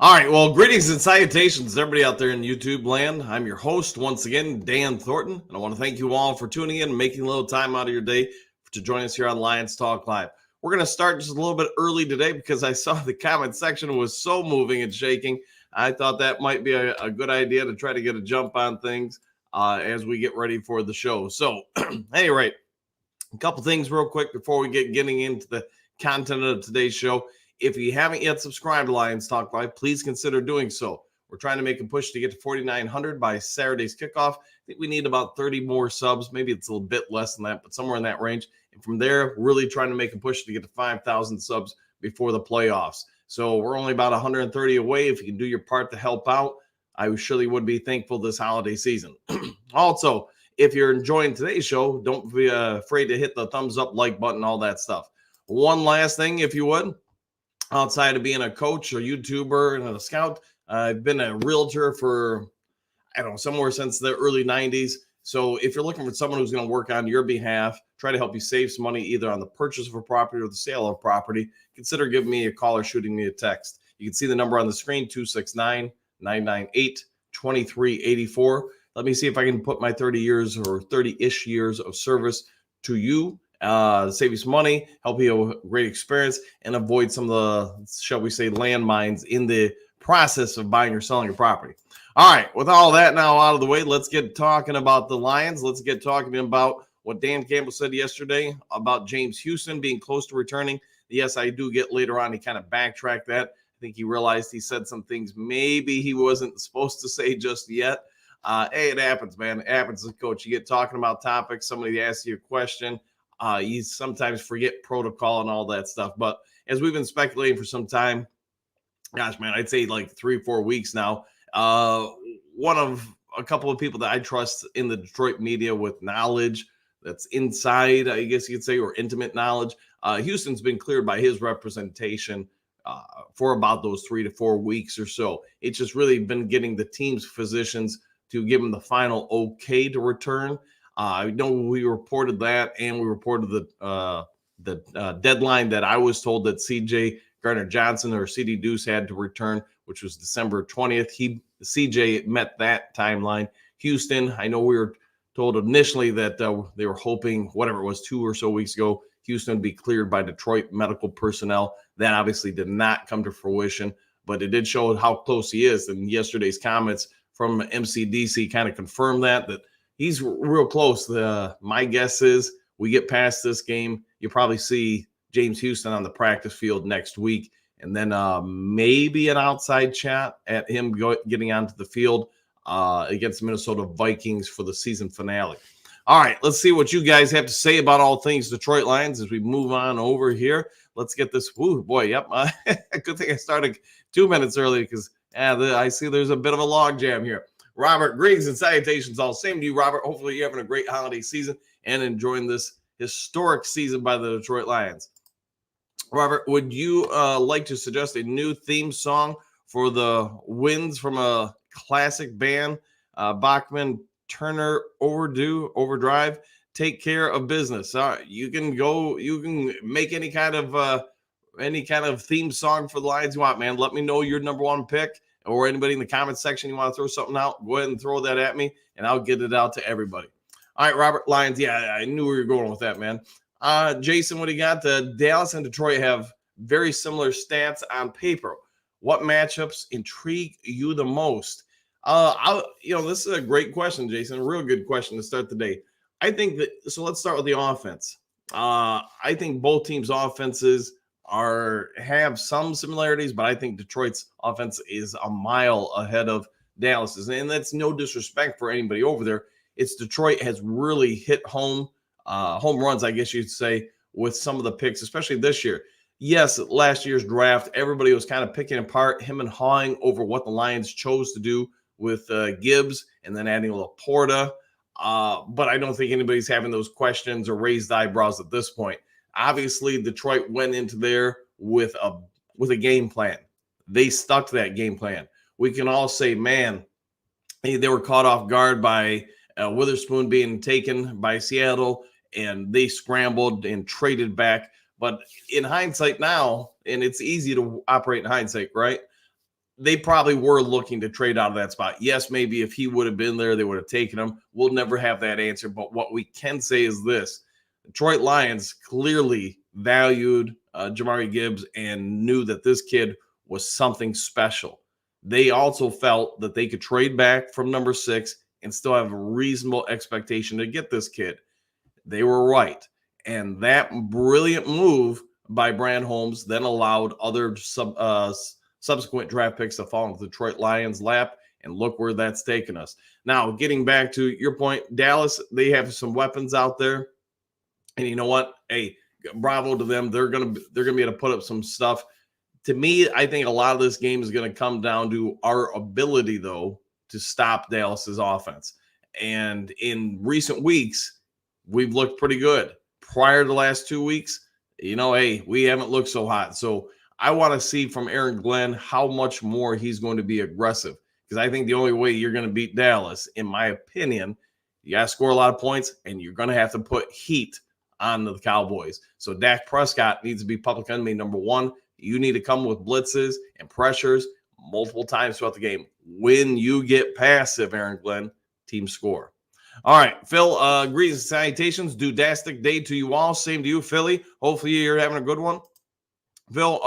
All right, well, greetings and salutations, everybody out there in YouTube land. I'm your host, once again, Dan Thornton, and I want to thank you all for tuning in and making a little time out of your day to join us here on Lions Talk Live. We're going to start just a little bit early today because I saw the comment section was so moving and shaking. I thought that might be a good idea to try to get a jump on things as we get ready for the show. So, at any rate, a couple things real quick before we getting into the content of today's show. If you haven't yet subscribed to Lions Talk Live, please consider doing so. We're trying to make a push to get to 4,900 by Saturday's kickoff. I think we need about 30 more subs. Maybe it's a little bit less than that, but somewhere in that range. And from there, really trying to make a push to get to 5,000 subs before the playoffs. So we're only about 130 away. If you can do your part to help out, I surely would be thankful this holiday season. Also, if you're enjoying today's show, don't be afraid to hit the thumbs up, like button, all that stuff. One last thing, if you would. Outside of being a coach, a YouTuber, and a scout, I've been a realtor for, somewhere since the early 90s. So if you're looking for someone who's going to work on your behalf, try to help you save some money either on the purchase of a property or the sale of property, consider giving me a call or shooting me a text. You can see the number on the screen, 269-998-2384. Let me see if I can put my 30 years or 30-ish years of service to you. Save you some money, help you a great experience, and avoid some of the, shall we say, landmines in the process of buying or selling your property. All right, with all that now out of the way, let's get talking about the Lions. Let's get talking about what Dan Campbell said yesterday about James Houston being close to returning. Yes, I do get later on, he kind of backtracked that. I think he realized he said some things maybe he wasn't supposed to say just yet. Hey, it happens, man. It happens as a coach. You get talking about topics, somebody asks you a question. You sometimes forget protocol and all that stuff. But as we've been speculating for some time, gosh, man, I'd say like 3 or 4 weeks now, one of a couple of people that I trust in the Detroit media with knowledge that's inside, I guess you could say, or intimate knowledge, Houston's been cleared by his representation for about those 3 to 4 weeks or so. It's just really been getting the team's physicians to give him the final okay to return. I know we reported that, and we reported the deadline that I was told that CJ Gardner-Johnson or CD Deuce had to return, which was December 20th. CJ met that timeline. Houston, I know we were told initially that they were hoping, whatever it was, 2 or so weeks ago, Houston would be cleared by Detroit medical personnel. That obviously did not come to fruition, but it did show how close he is. And yesterday's comments from MCDC kind of confirmed that he's real close. My guess is we get past this game, you probably see James Houston on the practice field next week, and then maybe an outside chat at him getting onto the field against the Minnesota Vikings for the season finale. All right, let's see what you guys have to say about all things Detroit Lions as we move on over here. Let's get this. Ooh, boy, yep. Good thing I started 2 minutes early because I see there's a bit of a log jam here. Robert, greetings and salutations all. Same to you, Robert. Hopefully you're having a great holiday season and enjoying this historic season by the Detroit Lions. Robert, would you like to suggest a new theme song for the Winds from a classic band, Bachman Turner Overdrive? Take care of business. You can make any kind of theme song for the Lions you want, man. Let me know your number one pick. Or anybody in the comment section, you want to throw something out, go ahead and throw that at me, and I'll get it out to everybody. All right, Robert, Lions, yeah, I knew where you were going with that, man. Jason, what do you got? Dallas and Detroit have very similar stats on paper. What matchups intrigue you the most? This is a great question, Jason. A real good question to start the day. I think so let's start with the offense. I think both teams' offenses have some similarities, but I think Detroit's offense is a mile ahead of Dallas's, and that's no disrespect for anybody over there. It's Detroit has really hit home runs, I guess you'd say, with some of the picks, especially this year. Yes, last year's draft, everybody was kind of picking apart him and hawing over what the Lions chose to do with Gibbs and then adding Laporta. But I don't think anybody's having those questions or raised eyebrows at this point. Obviously, Detroit went into there with a game plan. They stuck to that game plan. We can all say, man, they were caught off guard by Witherspoon being taken by Seattle, and they scrambled and traded back. But in hindsight now, and it's easy to operate in hindsight, right? they probably were looking to trade out of that spot. Yes, maybe if he would have been there, they would have taken him. We'll never have that answer. But what we can say is this: Detroit Lions clearly valued Jamari Gibbs and knew that this kid was something special. They also felt that they could trade back from number 6 and still have a reasonable expectation to get this kid. They were right. And that brilliant move by Brand Holmes then allowed other subsequent draft picks to fall into the Detroit Lions' lap. And look where that's taken us. Now, getting back to your point, Dallas, they have some weapons out there. And you know what? Hey, bravo to them. They're gonna be able to put up some stuff. To me, I think a lot of this game is going to come down to our ability, though, to stop Dallas's offense. And in recent weeks, we've looked pretty good. Prior to the last 2 weeks, hey, we haven't looked so hot. So I want to see from Aaron Glenn how much more he's going to be aggressive. Because I think the only way you're going to beat Dallas, in my opinion, you got to score a lot of points, and you're going to have to put heat on the Cowboys. So Dak Prescott needs to be public enemy number 1. You need to come with blitzes and pressures multiple times throughout the game. When you get passive, Aaron Glenn, team score. All right, Phil, greetings and salutations. Dudastic day to you all. Same to you, Philly. Hopefully you're having a good one. Phil,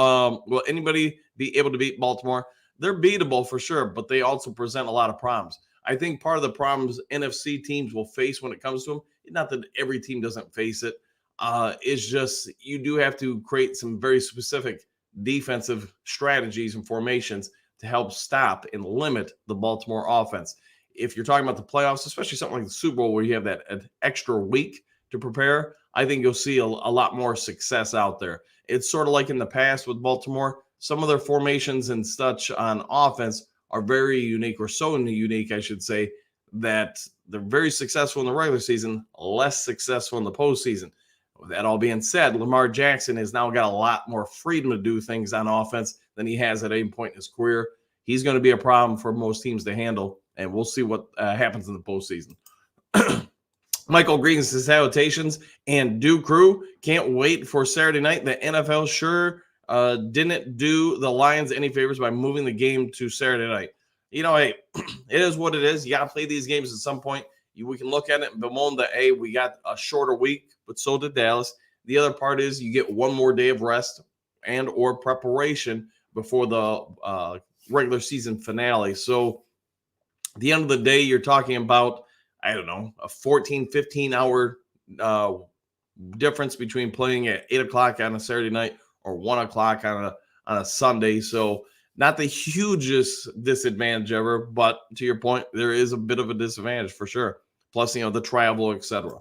will anybody be able to beat Baltimore? They're beatable for sure, but they also present a lot of problems. I think part of the problems NFC teams will face when it comes to them, not that every team doesn't face it, it's just you do have to create some very specific defensive strategies and formations to help stop and limit the Baltimore offense. If you're talking about the playoffs, especially something like the Super Bowl where you have that an extra week to prepare, I think you'll see a lot more success out there. It's sort of like in the past with Baltimore. Some of their formations and such on offense are very unique, or so unique, I should say, that they're very successful in the regular season, less successful in the postseason. With that all being said, Lamar Jackson has now got a lot more freedom to do things on offense than he has at any point in his career. He's going to be a problem for most teams to handle, and we'll see what happens in the postseason. Michael, greetings and salutations, and Do Crew. Can't wait for Saturday night. The NFL sure didn't do the Lions any favors by moving the game to Saturday night. Hey, it is what it is. You got to play these games at some point. We can look at it and bemoan that, hey, we got a shorter week, but so did Dallas. The other part is you get one more day of rest and or preparation before the regular season finale. So at the end of the day, you're talking about, I don't know, a 14, 15-hour difference between playing at 8 o'clock on a Saturday night or 1 o'clock on a Sunday. So not the hugest disadvantage ever, but to your point, there is a bit of a disadvantage for sure. Plus, the travel, etc.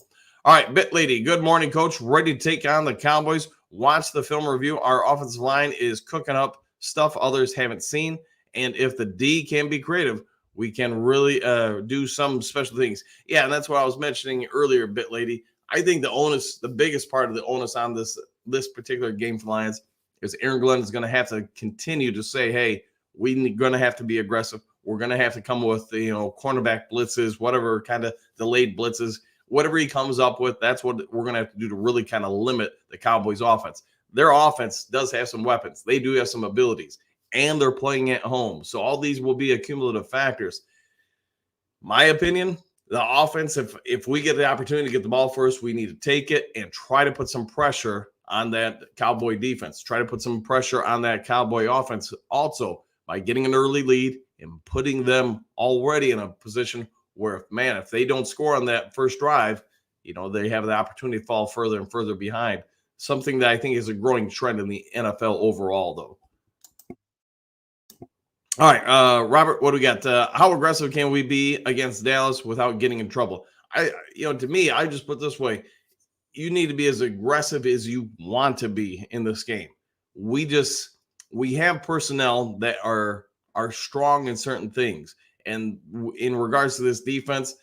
All right, Bit Lady, good morning, Coach. Ready to take on the Cowboys. Watch the film review. Our offensive line is cooking up stuff others haven't seen. And if the D can be creative, we can really do some special things. Yeah, and that's what I was mentioning earlier, Bit Lady. I think the biggest part of the onus on this particular game for Lions is Aaron Glenn is going to have to continue to say, hey, we're going to have to be aggressive. We're going to have to come with, cornerback blitzes, whatever kind of delayed blitzes, whatever he comes up with. That's what we're going to have to do to really kind of limit the Cowboys' offense. Their offense does have some weapons. They do have some abilities, and they're playing at home. So all these will be accumulative factors. My opinion, the offense, if we get the opportunity to get the ball first, we need to take it and try to put some pressure on that Cowboy defense. Try to put some pressure on that Cowboy offense also by getting an early lead and putting them already in a position where, if they don't score on that first drive, they have the opportunity to fall further and further behind. Something that I think is a growing trend in the NFL overall, though. All right, Robert, what do we got? How aggressive can we be against Dallas without getting in trouble? To me, I just put it this way. You need to be as aggressive as you want to be in this game. We have personnel that are strong in certain things. And in regards to this defense,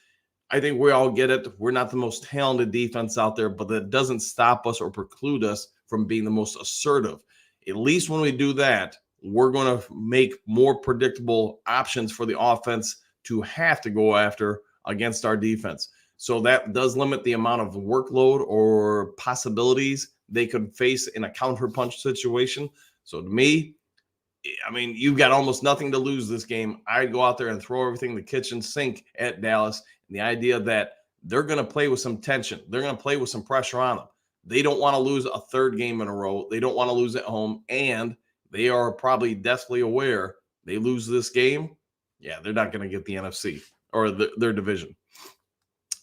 I think we all get it. We're not the most talented defense out there, but that doesn't stop us or preclude us from being the most assertive. At least when we do that, we're going to make more predictable options for the offense to have to go after against our defense. So that does limit the amount of workload or possibilities they could face in a counterpunch situation. So to me, I mean, you've got almost nothing to lose this game. I'd go out there and throw everything in the kitchen sink at Dallas. And the idea that they're going to play with some tension, they're going to play with some pressure on them. They don't want to lose a third game in a row. They don't want to lose at home. And they are probably deathly aware they lose this game. Yeah, they're not going to get the NFC or their division.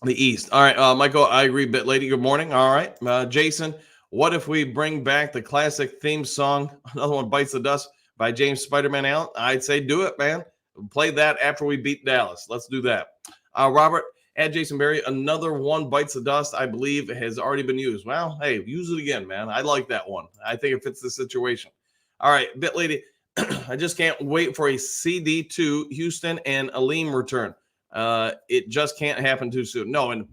The East. All right, Michael, I agree. Bit lady, good morning. All right, Jason, what if we bring back the classic theme song, another one, Bites the Dust, by James Spider-Man Allen? I'd say do it, man. Play that after we beat Dallas. Let's do that. Robert, at Jason Berry, another one, Bites the Dust, I believe has already been used. Well, hey, use it again, man. I like that one. I think it fits the situation. All right, Bit lady, I just can't wait for a CD2 Houston and Aleem return. It just can't happen too soon. No, and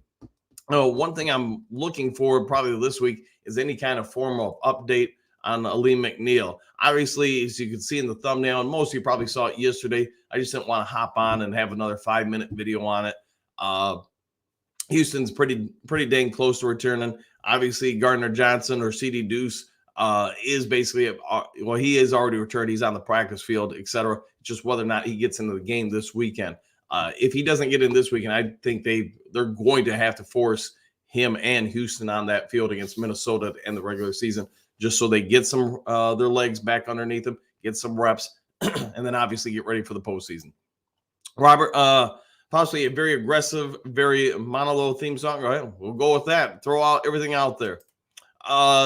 one thing I'm looking for probably this week is any kind of form of update on Aleem McNeil. Obviously, as you can see in the thumbnail, and most of you probably saw it yesterday, I just didn't want to hop on and have another 5-minute video on it. Houston's pretty dang close to returning. Obviously, Gardner Johnson or CD Deuce is basically, he is already returned. He's on the practice field, etc. Just whether or not he gets into the game this weekend. If he doesn't get in this weekend, I think they're going to have to force him and Houston on that field against Minnesota in the regular season, just so they get some their legs back underneath them, get some reps, and then obviously get ready for the postseason. Robert, possibly a very aggressive, very monologue theme song. All right, we'll go with that. Throw out everything out there.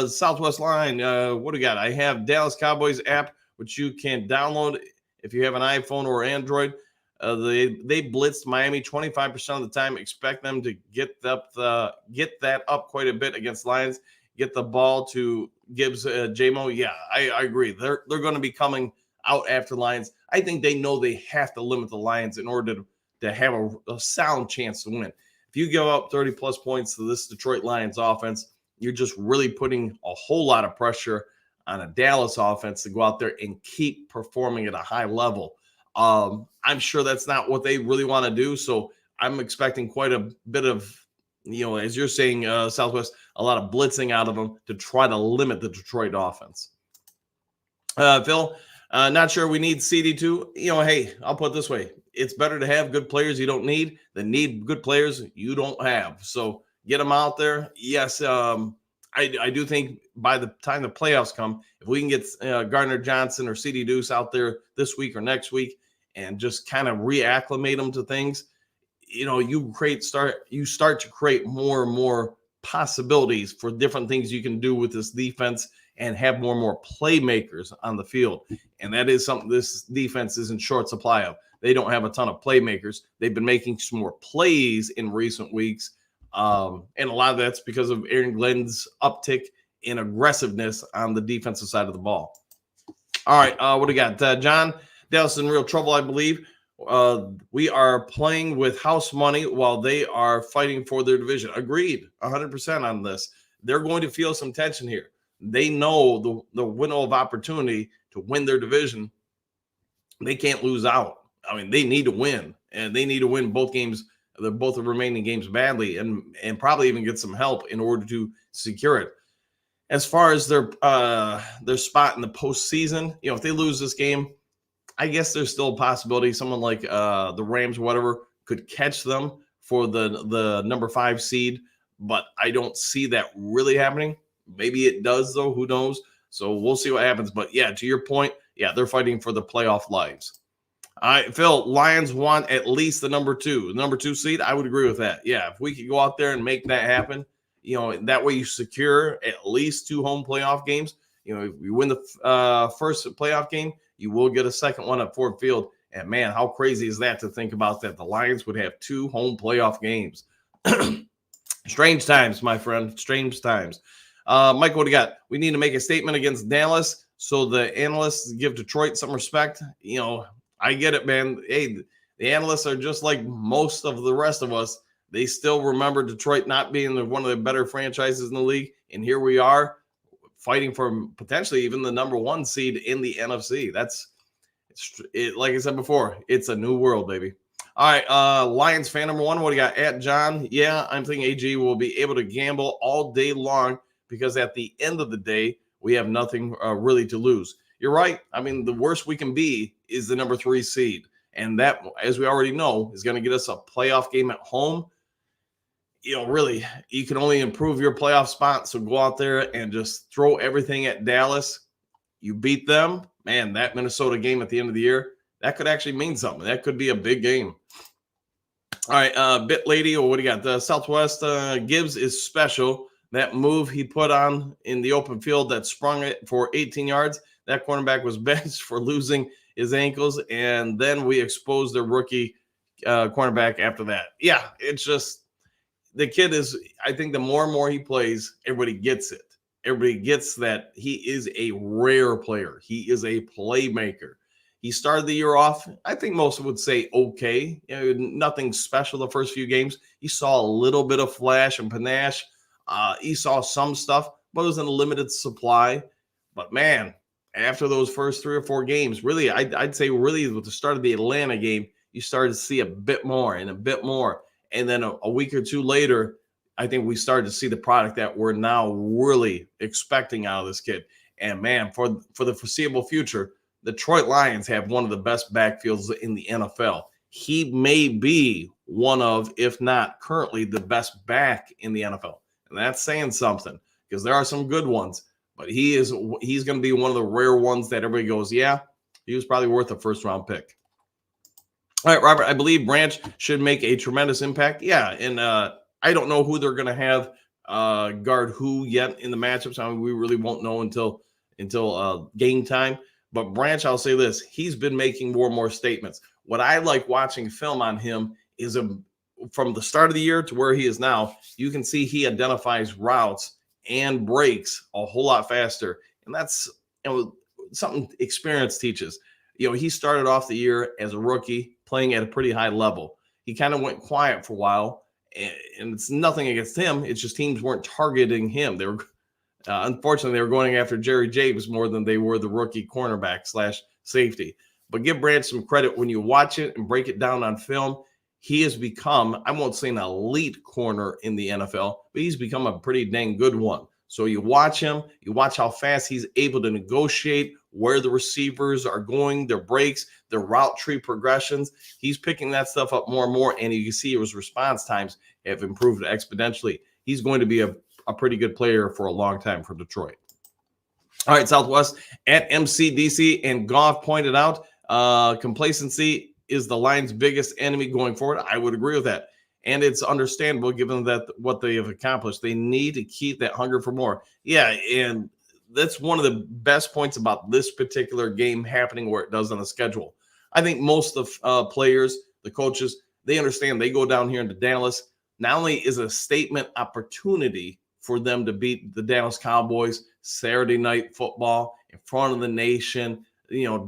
Southwest Line, what do we got? I have Dallas Cowboys app, which you can download if you have an iPhone or Android. They blitzed Miami 25% of the time. Expect them to get that up quite a bit against Lions. Get the ball to Gibbs, J-Mo. Yeah, I agree. They're going to be coming out after Lions. I think they know they have to limit the Lions in order to have a sound chance to win. If you give up 30-plus points to this Detroit Lions offense, you're just really putting a whole lot of pressure on a Dallas offense to go out there and keep performing at a high level. I'm sure that's not what they really want to do. So I'm expecting quite a bit of, as you're saying, Southwest, a lot of blitzing out of them to try to limit the Detroit offense. Phil, not sure we need CD2. Hey, I'll put it this way. It's better to have good players you don't need than need good players you don't have. So get them out there. Yes, I do think by the time the playoffs come, if we can get Gardner Johnson or CD Deuce out there this week or next week and just kind of reacclimate them to things, you start to create more and more possibilities for different things you can do with this defense and have more and more playmakers on the field. And that is something this defense is in short supply of. They don't have a ton of playmakers. They've been making some more plays in recent weeks. And a lot of that's because of Aaron Glenn's uptick in aggressiveness on the defensive side of the ball. All right, what do we got? John, Dallas is in real trouble, I believe. We are playing with house money while they are fighting for their division. Agreed, 100% on this. They're going to feel some tension here. They know the window of opportunity to win their division. They can't lose out. I mean, they need to win, and they need to win both games. Both the remaining games badly and probably even get some help in order to secure it. As far as their spot in the postseason, if they lose this game, I guess there's still a possibility someone like the Rams or whatever could catch them for the number 5 seed, but I don't see that really happening. Maybe it does, though. Who knows? So we'll see what happens. But, yeah, to your point, yeah, they're fighting for the playoff lives. All right, Phil, Lions want at least the number 2 seed. I would agree with that. Yeah, if we could go out there and make that happen, that way you secure at least 2 home playoff games. If you win the first playoff game, you will get a second one at Ford Field. And, man, how crazy is that to think about that? The Lions would have 2 home playoff games. Strange times, my friend. Strange times. Mike, what do you got? We need to make a statement against Dallas so the analysts give Detroit some respect. I get it, man. Hey, the analysts are just like most of the rest of us. They still remember Detroit not being one of the better franchises in the league. And here we are fighting for potentially even the number 1 seed in the NFC. Like I said before, it's a new world, baby. All right, Lions fan number 1, what do you got? At John, yeah, I'm thinking AG will be able to gamble all day long because at the end of the day, we have nothing really to lose. you're right. I mean, the worst we can be is the number 3 seed. And that, as we already know, is going to get us a playoff game at home. Really, you can only improve your playoff spot. So go out there and just throw everything at Dallas. You beat them, man, that Minnesota game at the end of the year, that could actually mean something. That could be a big game. All right, Bit Lady, or what do you got? The Southwest Gibbs is special. That move he put on in the open field that sprung it for 18 yards, that cornerback was benched for losing his ankles, and then we exposed the rookie cornerback after that. Yeah, it's just the kid is, I think the more and more he plays, everybody gets it. Everybody gets that he is a rare player. He is a playmaker. He started the year off, I think most would say okay. Nothing special the first few games. He saw a little bit of flash and panache. He saw some stuff, but it was in a limited supply. But man, after those first 3 or 4 games, really, I'd say really with the start of the Atlanta game, you started to see a bit more and a bit more. And then a week or 2 later, I think we started to see the product that we're now really expecting out of this kid. And man, for the foreseeable future, the Detroit Lions have one of the best backfields in the NFL. He may be one of, if not currently, the best back in the NFL. And that's saying something because there are some good ones, but he's going to be one of the rare ones that everybody goes, yeah, he was probably worth a first-round pick. All right, Robert, I believe Branch should make a tremendous impact. Yeah, and I don't know who they're going to have guard who yet in the matchups. I mean, we really won't know until game time. But Branch, I'll say this, he's been making more and more statements. What I like watching film on him is from the start of the year to where he is now, you can see he identifies routes and breaks a whole lot faster. And that's something experience teaches. He started off the year as a rookie playing at a pretty high level. He kind of went quiet for a while, and it's nothing against him. It's just teams weren't targeting him. They were unfortunately, they were going after Jerry James more than they were the rookie cornerback / safety. But give Branch some credit when you watch it and break it down on film. He has become, I won't say an elite corner in the NFL, but he's become a pretty dang good one. So you watch him, you watch how fast he's able to negotiate where the receivers are going, their breaks, their route tree progressions. He's picking that stuff up more and more, and you can see his response times have improved exponentially. He's going to be a pretty good player for a long time for Detroit. All right, Southwest at MCDC, and Goff pointed out complacency is the Lions' biggest enemy going forward. I would agree with that. And it's understandable given that what they have accomplished. They need to keep that hunger for more. Yeah, and that's one of the best points about this particular game happening where it does on the schedule. I think most of the players, the coaches, they understand they go down here into Dallas. Not only is it a statement opportunity for them to beat the Dallas Cowboys Saturday Night Football in front of the nation,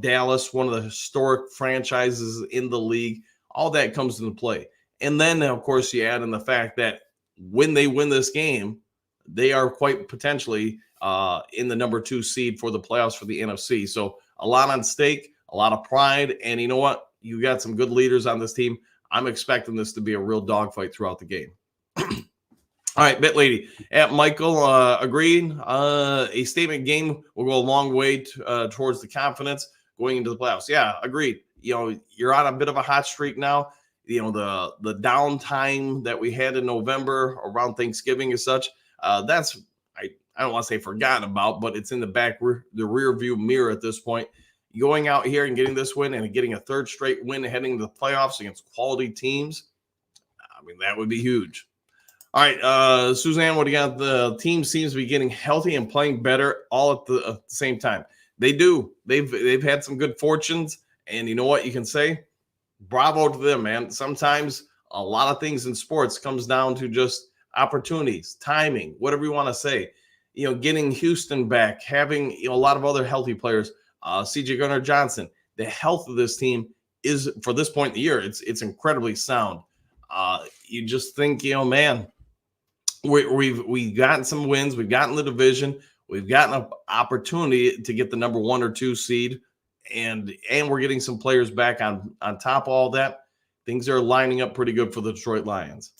Dallas, one of the historic franchises in the league, all that comes into play. And then, of course, you add in the fact that when they win this game, they are quite potentially in the number 2 seed for the playoffs for the NFC. So a lot on stake, a lot of pride. And you know what? You got some good leaders on this team. I'm expecting this to be a real dogfight throughout the game. All right, Bit Lady. At Michael, agreed. A statement game will go a long way towards the confidence going into the playoffs. Yeah, agreed. You're on a bit of a hot streak now. The downtime that we had in November around Thanksgiving and such, that's, I don't want to say forgotten about, but it's in the rear view mirror at this point. Going out here and getting this win and getting a 3rd straight win heading to the playoffs against quality teams, I mean, that would be huge. All right, Suzanne, what do you got? The team seems to be getting healthy and playing better all at the same time. They do. They've had some good fortunes, and you know what you can say? Bravo to them, man. Sometimes a lot of things in sports comes down to just opportunities, timing, whatever you want to say. Getting Houston back, having a lot of other healthy players, C.J. Gardner-Johnson. The health of this team is, for this point in the year, it's incredibly sound. You just think, man, we've gotten some wins, we've gotten the division, we've gotten an opportunity to get the number 1 or 2 seed, and we're getting some players back on top of all that. Things are lining up pretty good for the Detroit Lions.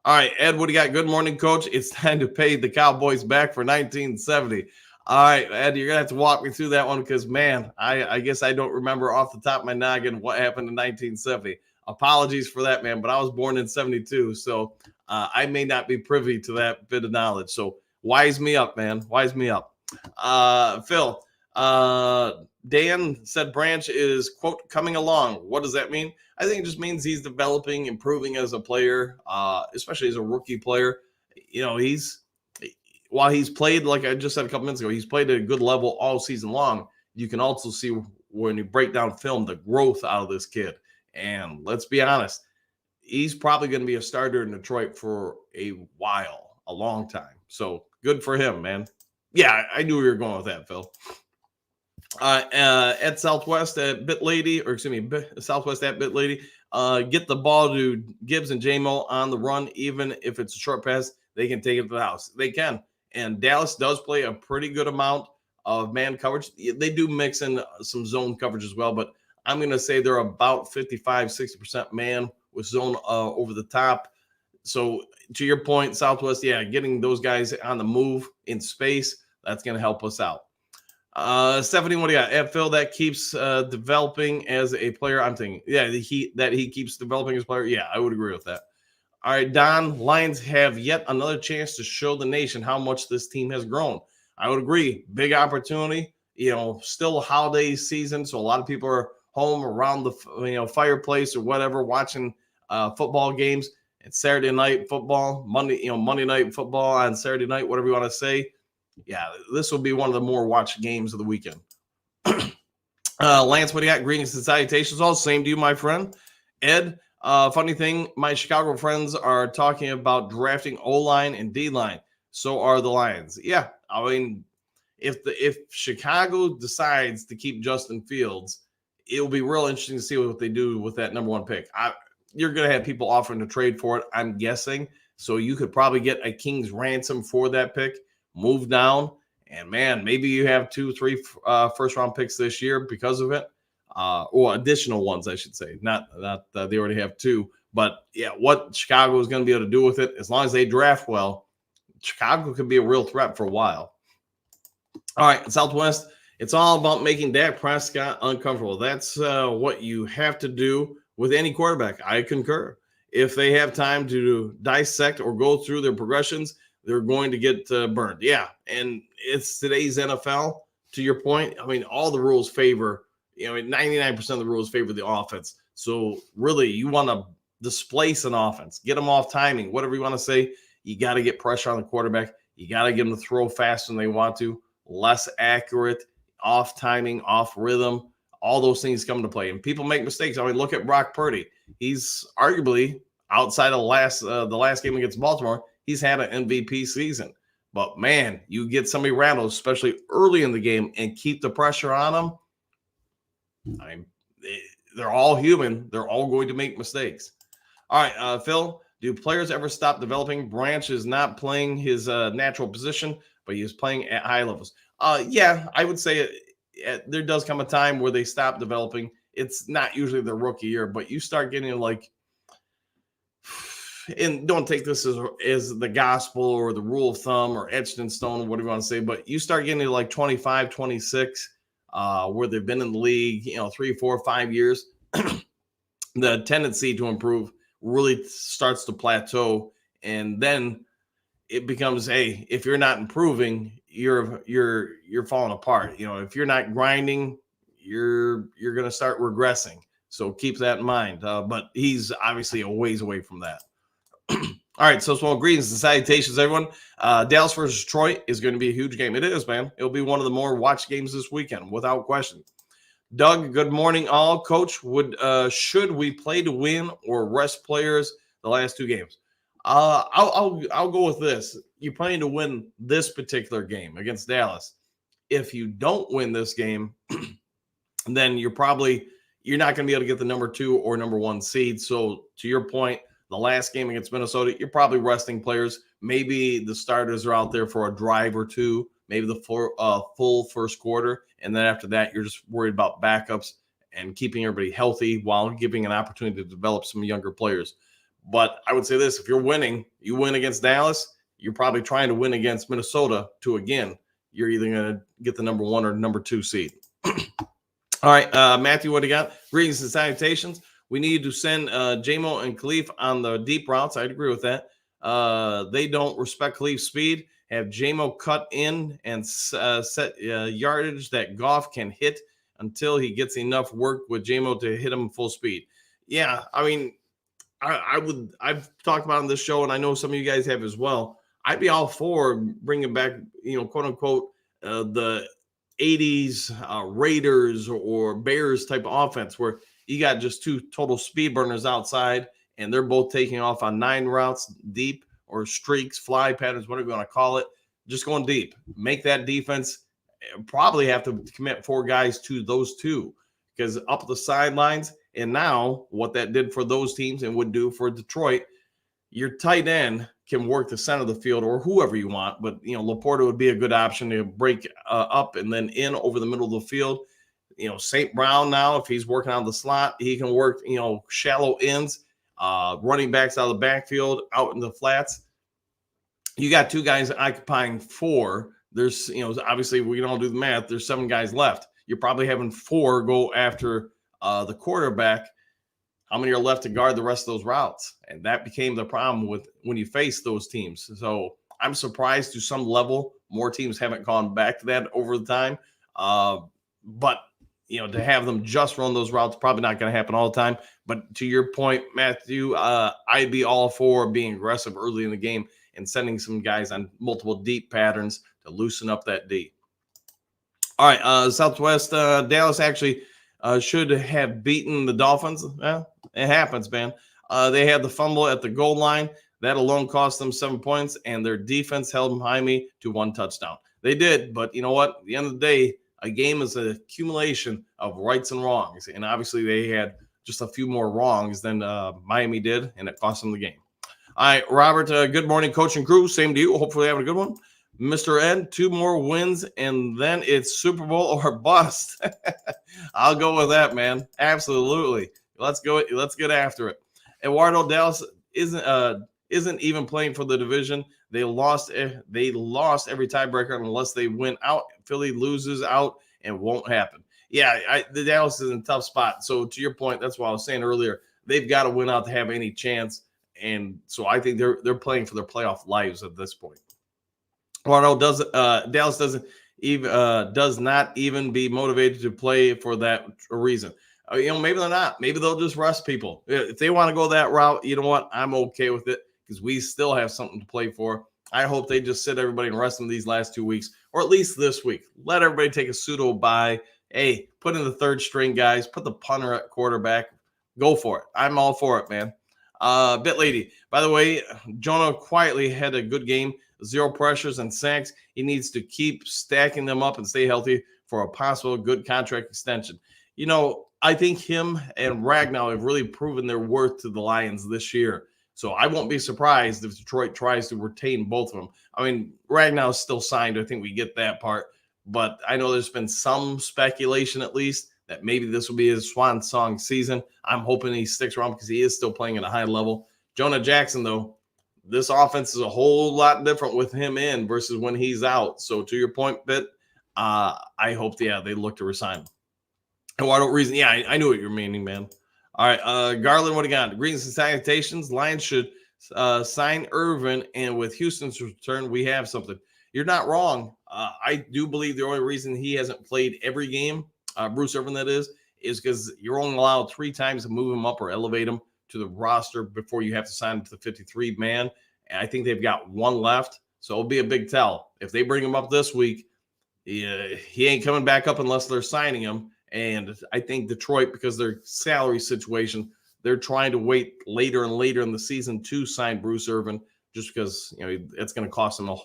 All right, Ed, what do you got? Good morning, Coach. It's time to pay the Cowboys back for 1970. All right, Ed, you're gonna have to walk me through that one because, man, I guess I don't remember off the top of my noggin what happened in 1970. Apologies for that, man, but I was born in 72, so I may not be privy to that bit of knowledge. So wise me up, man. Wise me up. Phil, uh, Dan said Branch is, quote, coming along. What does that mean? I think it just means he's developing, improving as a player, especially as a rookie player. You know, while he's played, like I just said a couple minutes ago, he's played at a good level all season long. You can also see when you break down film the growth out of this kid. And let's be honest, he's probably going to be a starter in Detroit for a while, a long time. So good for him, man. Yeah, I knew we were going with that, Phil. At Southwest at Bit Lady, or excuse me, Southwest at Bit Lady, get the ball to Gibbs and JMO on the run, even if it's a short pass, they can take it to the house. They can. And Dallas does play a pretty good amount of man coverage. They do mix in some zone coverage as well, but I'm going to say they're about 55, 60% man with zone over the top. So to your point, Southwest, yeah, getting those guys on the move in space, that's going to help us out. Stephanie, what do you got? At Phil, that keeps developing as a player. I'm thinking, yeah, he keeps developing as a player. Yeah, I would agree with that. All right, Don, Lions have yet another chance to show the nation how much this team has grown. I would agree. Big opportunity. You know, still a holiday season, so a lot of people are home around the fireplace or whatever, watching football games. It's Saturday night football, Monday night football on Saturday night, whatever you want to say. Yeah, this will be one of the more watched games of the weekend. Lance, what do you got? Greetings and salutations. All same to you, my friend. Ed, funny thing, my Chicago friends are talking about drafting O-line and D-line. So are the Lions. Yeah, I mean, if Chicago decides to keep Justin Fields, it'll be real interesting to see what they do with that number one pick. You're going to have people offering to trade for it, I'm guessing. So you could probably get a king's ransom for that pick, move down, and man, maybe you have 2-3 first-round picks this year because of it. Or additional ones, I should say. Not they already have 2. But, yeah, what Chicago is going to be able to do with it, as long as they draft well, Chicago could be a real threat for a while. All right, Southwest, it's all about making Dak Prescott uncomfortable. That's what you have to do with any quarterback. I concur. If they have time to dissect or go through their progressions, they're going to get burned. Yeah, and it's today's NFL. To your point, I mean, all the rules favor, 99% of the rules favor the offense. So really, you want to displace an offense, get them off timing, whatever you want to say. You got to get pressure on the quarterback. You got to get them to throw faster than they want to, less accurate, off timing, off rhythm. All those things come into play. And people make mistakes. I mean, look at Brock Purdy. He's arguably, outside of the last game against Baltimore, he's had an MVP season. But, man, you get somebody rattled, especially early in the game, and keep the pressure on them. I mean, they're all human. They're all going to make mistakes. All right, Phil, do players ever stop developing? Branch is not playing his natural position, but he is playing at high levels. Yeah, I would say there does come a time where they stop developing. It's not usually their rookie year, but you start getting and don't take this as the gospel or the rule of thumb or etched in stone, whatever you want to say, but you start getting to 25, 26, where they've been in the league, 3, 4, 5 years, the tendency to improve really starts to plateau. And then it becomes, hey, if you're not improving, you're falling apart. If you're not grinding, you're going to start regressing. So keep that in mind. But he's obviously a ways away from that. All right, so small greetings and salutations, everyone. Dallas versus Detroit is going to be a huge game. It is, man. It'll be one of the more watched games this weekend, without question. Doug, good morning, all. Coach, should we play to win or rest players the last 2 games? I'll go with this. You're playing to win this particular game against Dallas. If you don't win this game, then you're not going to be able to get the number 2 or number 1 seed. So to your point, the last game against Minnesota, you're probably resting players. Maybe the starters are out there for a drive or 2, maybe the full first quarter. And then after that, you're just worried about backups and keeping everybody healthy while giving an opportunity to develop some younger players. But I would say this, if you're winning, you win against Dallas, you're probably trying to win against Minnesota to, again, you're either going to get the number 1 or number 2 seed. All right, Matthew, what do you got? Greetings and salutations. We need to send JMO and Khalif on the deep routes. I'd agree with that. They don't respect Khalif's speed. Have JMO cut in and set yardage that Goff can hit until he gets enough work with JMO to hit him full speed. Yeah, I mean, I've talked about on this show, and I know some of you guys have as well. I'd be all for bringing back, quote unquote, the 80s Raiders or Bears type of offense where you got just 2 total speed burners outside and they're both taking off on 9 routes deep or streaks, fly patterns, whatever you want to call it, just going deep. Make that defense probably have to commit 4 guys to those 2 because up the sidelines. And now what that did for those teams and would do for Detroit, your tight end can work the center of the field or whoever you want. But, Laporta would be a good option to break up and then in over the middle of the field. St. Brown now, if he's working on the slot, he can work, shallow ends, running backs out of the backfield, out in the flats. You got 2 guys occupying 4. There's, obviously we can all do the math. There's 7 guys left. You're probably having 4 go after the quarterback. How many are left to guard the rest of those routes? And that became the problem with when you face those teams. So I'm surprised to some level more teams haven't gone back to that over the time. But, to have them just run those routes, probably not going to happen all the time. But to your point, Matthew, I'd be all for being aggressive early in the game and sending some guys on multiple deep patterns to loosen up that D. All right, Southwest Dallas actually should have beaten the Dolphins. It happens, man. They had the fumble at the goal line. That alone cost them 7 points, and their defense held Miami to 1 touchdown. They did, but you know what? At the end of the day, a game is an accumulation of rights and wrongs, and obviously they had just a few more wrongs than Miami did, and it cost them the game. All right, Robert, good morning, coach and crew. Same to you. Hopefully having a good one. Mr. Ed, 2 more wins, and then it's Super Bowl or bust. I'll go with that, man. Absolutely. Let's go. Let's get after it. Eduardo, Dallas isn't even playing for the division. They lost every tiebreaker unless they win out. Philly loses out and won't happen. Yeah, the Dallas is in a tough spot. So to your point, that's what I was saying earlier. They've got to win out to have any chance. And so I think they're playing for their playoff lives at this point. Dallas does not even be motivated to play for that reason. Maybe they're not. Maybe they'll just rest people. If they want to go that route, you know what? I'm okay with it because we still have something to play for. I hope they just sit everybody and rest them these last 2 weeks, or at least this week. Let everybody take a pseudo bye. Hey, put in the 3rd string guys. Put the punter at quarterback. Go for it. I'm all for it, man. Bit lady. By the way, Jonah quietly had a good game. 0 pressures and sacks. He needs to keep stacking them up and stay healthy for a possible good contract extension. I think him and Ragnow have really proven their worth to the Lions this year. So I won't be surprised if Detroit tries to retain both of them. I mean, Ragnow is still signed. I think we get that part. But I know there's been some speculation, at least, that maybe this will be his swan song season. I'm hoping he sticks around because he is still playing at a high level. Jonah Jackson, though, this offense is a whole lot different with him in versus when he's out. So to your point, Bit, I hope, they look to resign him. And why don't reason? Yeah, I knew what you're meaning, man. All right, Garland, what do you got? Greetings and salutations. Lions should sign Irvin, and with Houston's return, we have something. You're not wrong. I do believe the only reason he hasn't played every game, Bruce Irvin, that is because you're only allowed 3 times to move him up or elevate him to the roster before you have to sign him to the 53-man. And I think they've got 1 left, so it'll be a big tell. If they bring him up this week, he ain't coming back up unless they're signing him. And I think Detroit, because their salary situation, they're trying to wait later and later in the season to sign Bruce Irvin, just because it's going to cost them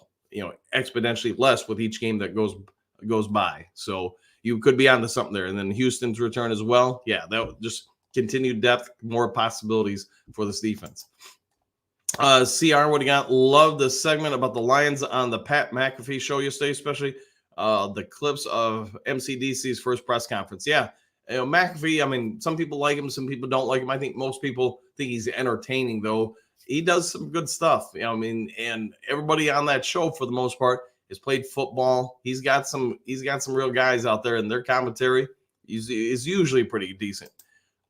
exponentially less with each game that goes by. So you could be onto something there. And then Houston's return as well. Yeah, that would just continued depth, more possibilities for this defense. CR, what do you got? Love the segment about the Lions on the Pat McAfee show yesterday, especially the clips of MCDC's first press conference. Yeah, McAfee, I mean, some people like him, some people don't like him. I think most people think he's entertaining, though. He does some good stuff, and everybody on that show, for the most part, He's played football. He's got some real guys out there, and their commentary is usually pretty decent.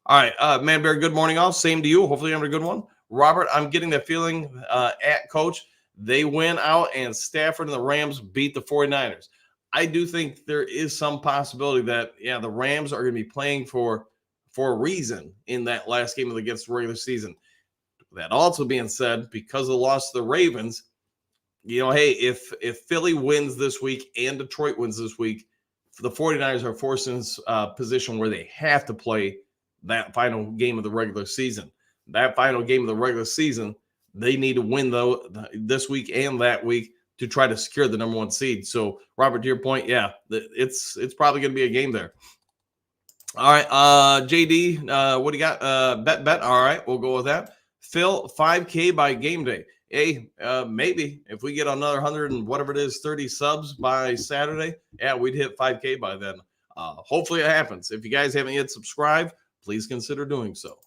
All right, Man Bear, good morning all. Same to you. Hopefully you're having a good one. Robert, I'm getting the feeling at Coach, they win out and Stafford and the Rams beat the 49ers. I do think there is some possibility that, the Rams are going to be playing for a reason in that last game against the regular season. That also being said, because of the loss to the Ravens, hey, if Philly wins this week and Detroit wins this week, the 49ers are forced in a position where they have to play that final game of the regular season. That final game of the regular season, they need to win though this week and that week to try to secure the number 1 seed. So, Robert, to your point, it's probably going to be a game there. All right, JD, what do you got? Bet. All right, we'll go with that. Phil, 5K by game day. Hey, maybe if we get another 100 and whatever it is, 30 subs by Saturday, we'd hit 5K by then. Hopefully it happens. If you guys haven't yet subscribed, please consider doing so.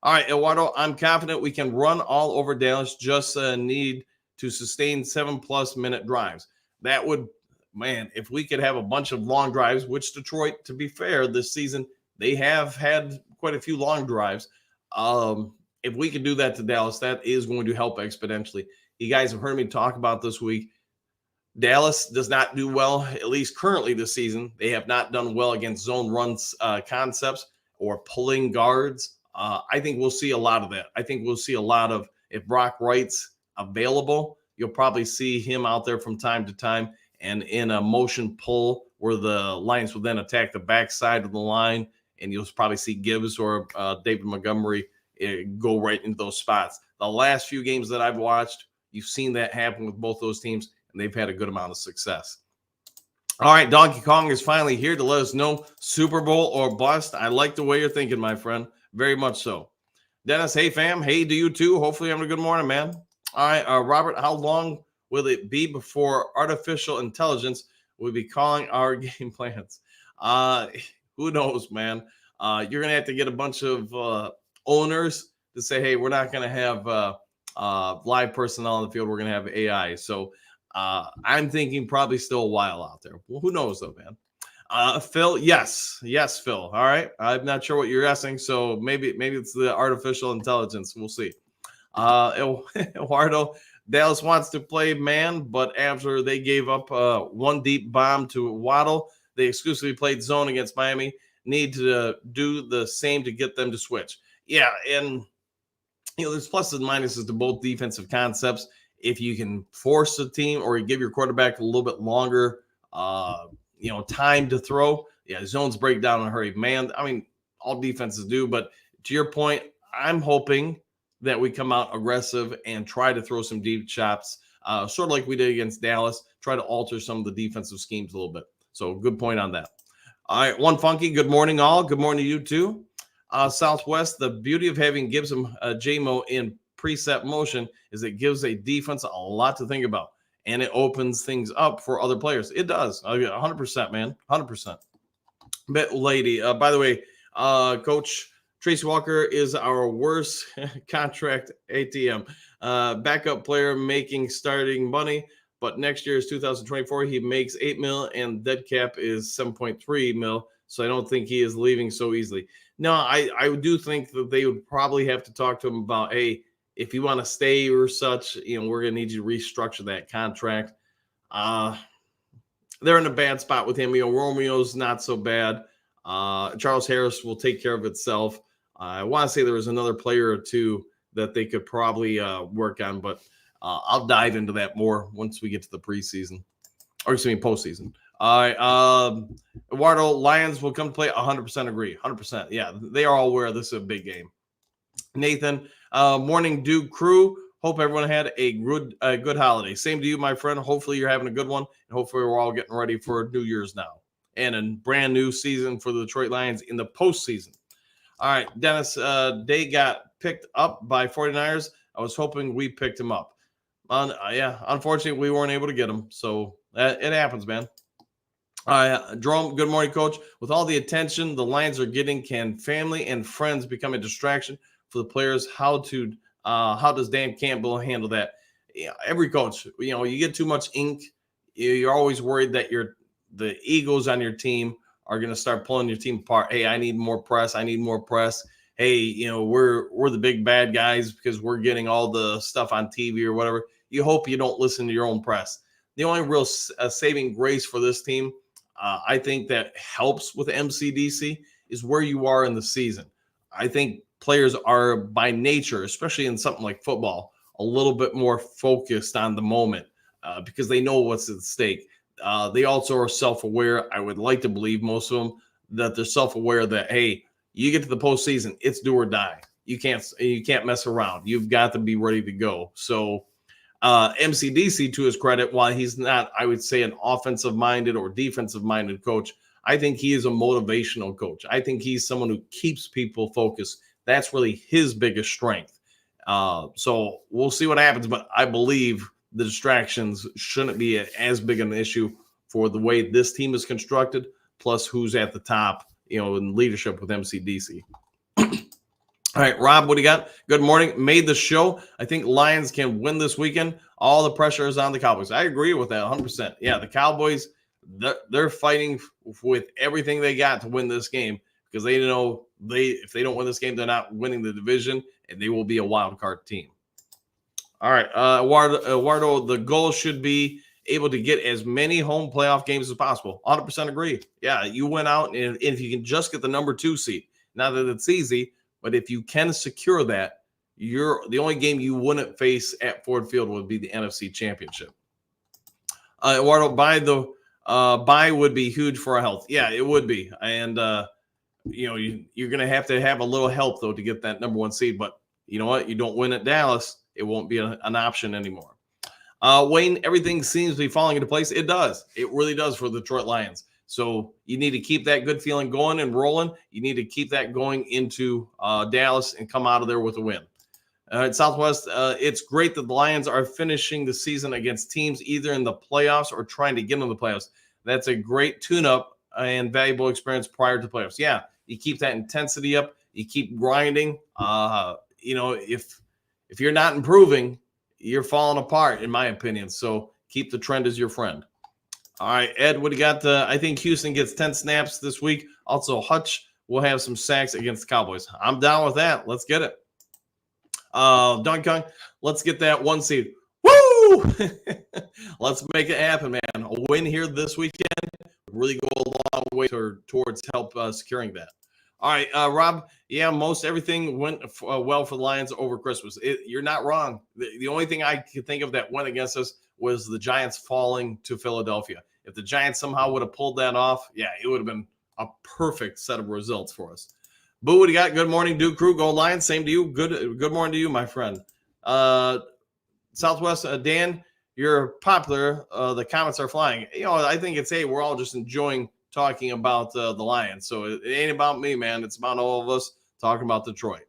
All right, Eduardo, I'm confident we can run all over Dallas. Just need to sustain 7+ minute drives. That would, man, if we could have a bunch of long drives, which Detroit, to be fair, this season, they have had quite a few long drives. If we could do that to Dallas, that is going to help exponentially. You guys have heard me talk about this week. Dallas does not do well, at least currently this season. They have not done well against zone runs concepts or pulling guards. I think we'll see a lot of that. I think we'll see a lot of, if Brock Wright's available, you'll probably see him out there from time to time and in a motion pull where the Lions will then attack the backside of the line, and you'll probably see Gibbs or David Montgomery go right into those spots. The last few games that I've watched, you've seen that happen with both those teams, and they've had a good amount of success. All right, Donkey Kong is finally here to let us know Super Bowl or bust. I like the way you're thinking, my friend. Very much so. Dennis, hey, fam. Hey to you, too. Hopefully having a good morning, man. All right, Robert, how long will it be before artificial intelligence will be calling our game plans? Who knows, man? You're going to have to get a bunch of owners to say, hey, we're not going to have live personnel on the field. We're going to have AI. So I'm thinking probably still a while out there. Well, who knows, though, man? Phil, yes, Phil. All right. I'm not sure what you're asking, so maybe it's the artificial intelligence. We'll see. Eduardo, Dallas wants to play man, but after they gave up one deep bomb to Waddle, they exclusively played zone against Miami. Need to do the same to get them to switch. Yeah, and there's pluses and minuses to both defensive concepts. If you can force a team or you give your quarterback a little bit longer time to throw, zones break down in a hurry. Man, I mean, all defenses do, but to your point, I'm hoping that we come out aggressive and try to throw some deep shots, sort of like we did against Dallas, try to alter some of the defensive schemes a little bit. So good point on that. All right, One Funky, good morning all. Good morning to you too. Southwest, the beauty of having Gibbs and JMO in preset motion is it gives a defense a lot to think about, and it opens things up for other players. It does. 100%, man. 100%. Bet lady. By the way, Coach Tracy Walker is our worst contract ATM. Backup player making starting money, but next year is 2024. He makes $8 million and dead cap is $7.3 million. So I don't think he is leaving so easily. No, I do think that they would probably have to talk to him about, hey, if you want to stay or such, we're going to need you to restructure that contract. They're in a bad spot with him. Romeo's not so bad. Charles Harris will take care of itself. I want to say there was another player or two that they could probably work on, but I'll dive into that more once we get to the preseason, or postseason. All right. Eduardo, Lions will come to play. 100% agree. 100%. Yeah, they are all aware this is a big game. Nathan, morning Duke crew. Hope everyone had a good holiday. Same to you, my friend. Hopefully you're having a good one. And hopefully we're all getting ready for New Year's now. And a brand new season for the Detroit Lions in the postseason. All right, Dennis, they got picked up by 49ers. I was hoping we picked him up. Unfortunately, we weren't able to get him. So it happens, man. Jerome, good morning, Coach. With all the attention the Lions are getting, can family and friends become a distraction for the players? How does Dan Campbell handle that? Every coach, you get too much ink, you're always worried that the egos on your team are going to start pulling your team apart. Hey, I need more press. I need more press. Hey, we're the big bad guys because we're getting all the stuff on TV or whatever. You hope you don't listen to your own press. The only real saving grace for this team, I think that helps with MCDC, is where you are in the season. I think players are by nature, especially in something like football, a little bit more focused on the moment because they know what's at stake. They also are self-aware. I would like to believe most of them that they're self-aware that, hey, you get to the postseason, it's do or die. You can't mess around. You've got to be ready to go. So MCDC, to his credit, while he's not, I would say, an offensive-minded or defensive-minded coach, I think he is a motivational coach. I think he's someone who keeps people focused. That's really his biggest strength. So we'll see what happens, but I believe the distractions shouldn't be as big an issue for the way this team is constructed, plus who's at the top, in leadership with MCDC. All right, Rob, what do you got? Good morning. Made the show. I think Lions can win this weekend. All the pressure is on the Cowboys. I agree with that 100%. Yeah, the Cowboys, they're fighting with everything they got to win this game because they know if they don't win this game, they're not winning the division, and they will be a wild card team. All right, Eduardo, the goal should be able to get as many home playoff games as possible. 100% agree. Yeah, you went out, and if you can just get the number 2 seed, not that it's easy, but if you can secure that, the only game you wouldn't face at Ford Field would be the NFC Championship. Eduardo, bye would be huge for our health. Yeah, it would be, and you're going to have a little help though to get that number 1 seed. But you know what? You don't win at Dallas, it won't be an option anymore. Wayne, everything seems to be falling into place. It does. It really does for the Detroit Lions. So you need to keep that good feeling going and rolling. You need to keep that going into Dallas and come out of there with a win. At Southwest, it's great that the Lions are finishing the season against teams either in the playoffs or trying to get into the playoffs. That's a great tune-up and valuable experience prior to playoffs. Yeah, you keep that intensity up. You keep grinding. If you're not improving, you're falling apart, in my opinion. So keep the trend as your friend. All right, Ed, what do you got? I think Houston gets 10 snaps this week. Also, Hutch will have some sacks against the Cowboys. I'm down with that. Let's get it. Don Kong, let's get that 1 seed. Woo! Let's make it happen, man. A win here this weekend would really go a long way towards help securing that. All right, Rob, yeah, most everything went well for the Lions over Christmas. You're not wrong. The only thing I could think of that went against us was the Giants falling to Philadelphia. If the Giants somehow would have pulled that off, yeah, it would have been a perfect set of results for us. Boo, what do you got? Good morning, Duke Crew. Go Lions. Same to you. Good morning to you, my friend. Southwest, Dan, you're popular. The comments are flying. I think we're all just enjoying talking about the Lions. So it ain't about me, man. It's about all of us talking about Detroit.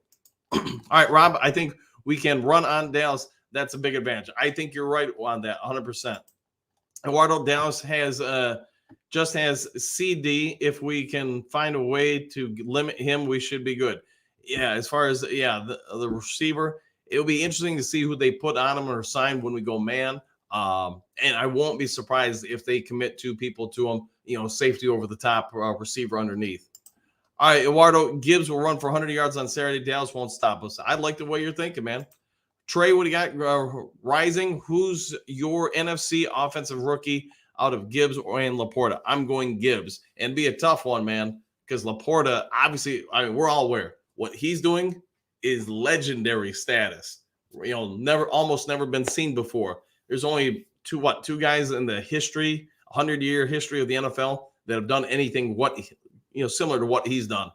All right, Rob, I think we can run on Dallas. That's a big advantage. I think you're right on that, 100%. Eduardo, Dallas just has CD. If we can find a way to limit him, we should be good. Yeah, as far as, the receiver, it'll be interesting to see who they put on him or sign when we go man. And I won't be surprised if they commit 2 people to him, safety over the top, receiver underneath. All right, Eduardo, Gibbs will run for 100 yards on Saturday. Dallas won't stop us. I like the way you're thinking, man. Trey, what do you got? Rising, who's your NFC offensive rookie out of Gibbs and Laporta? I'm going Gibbs. And be a tough one, man, because Laporta, obviously, we're all aware. What he's doing is legendary status. Almost never been seen before. There's only two guys in the 100-year history of the NFL that have done anything similar to what he's done.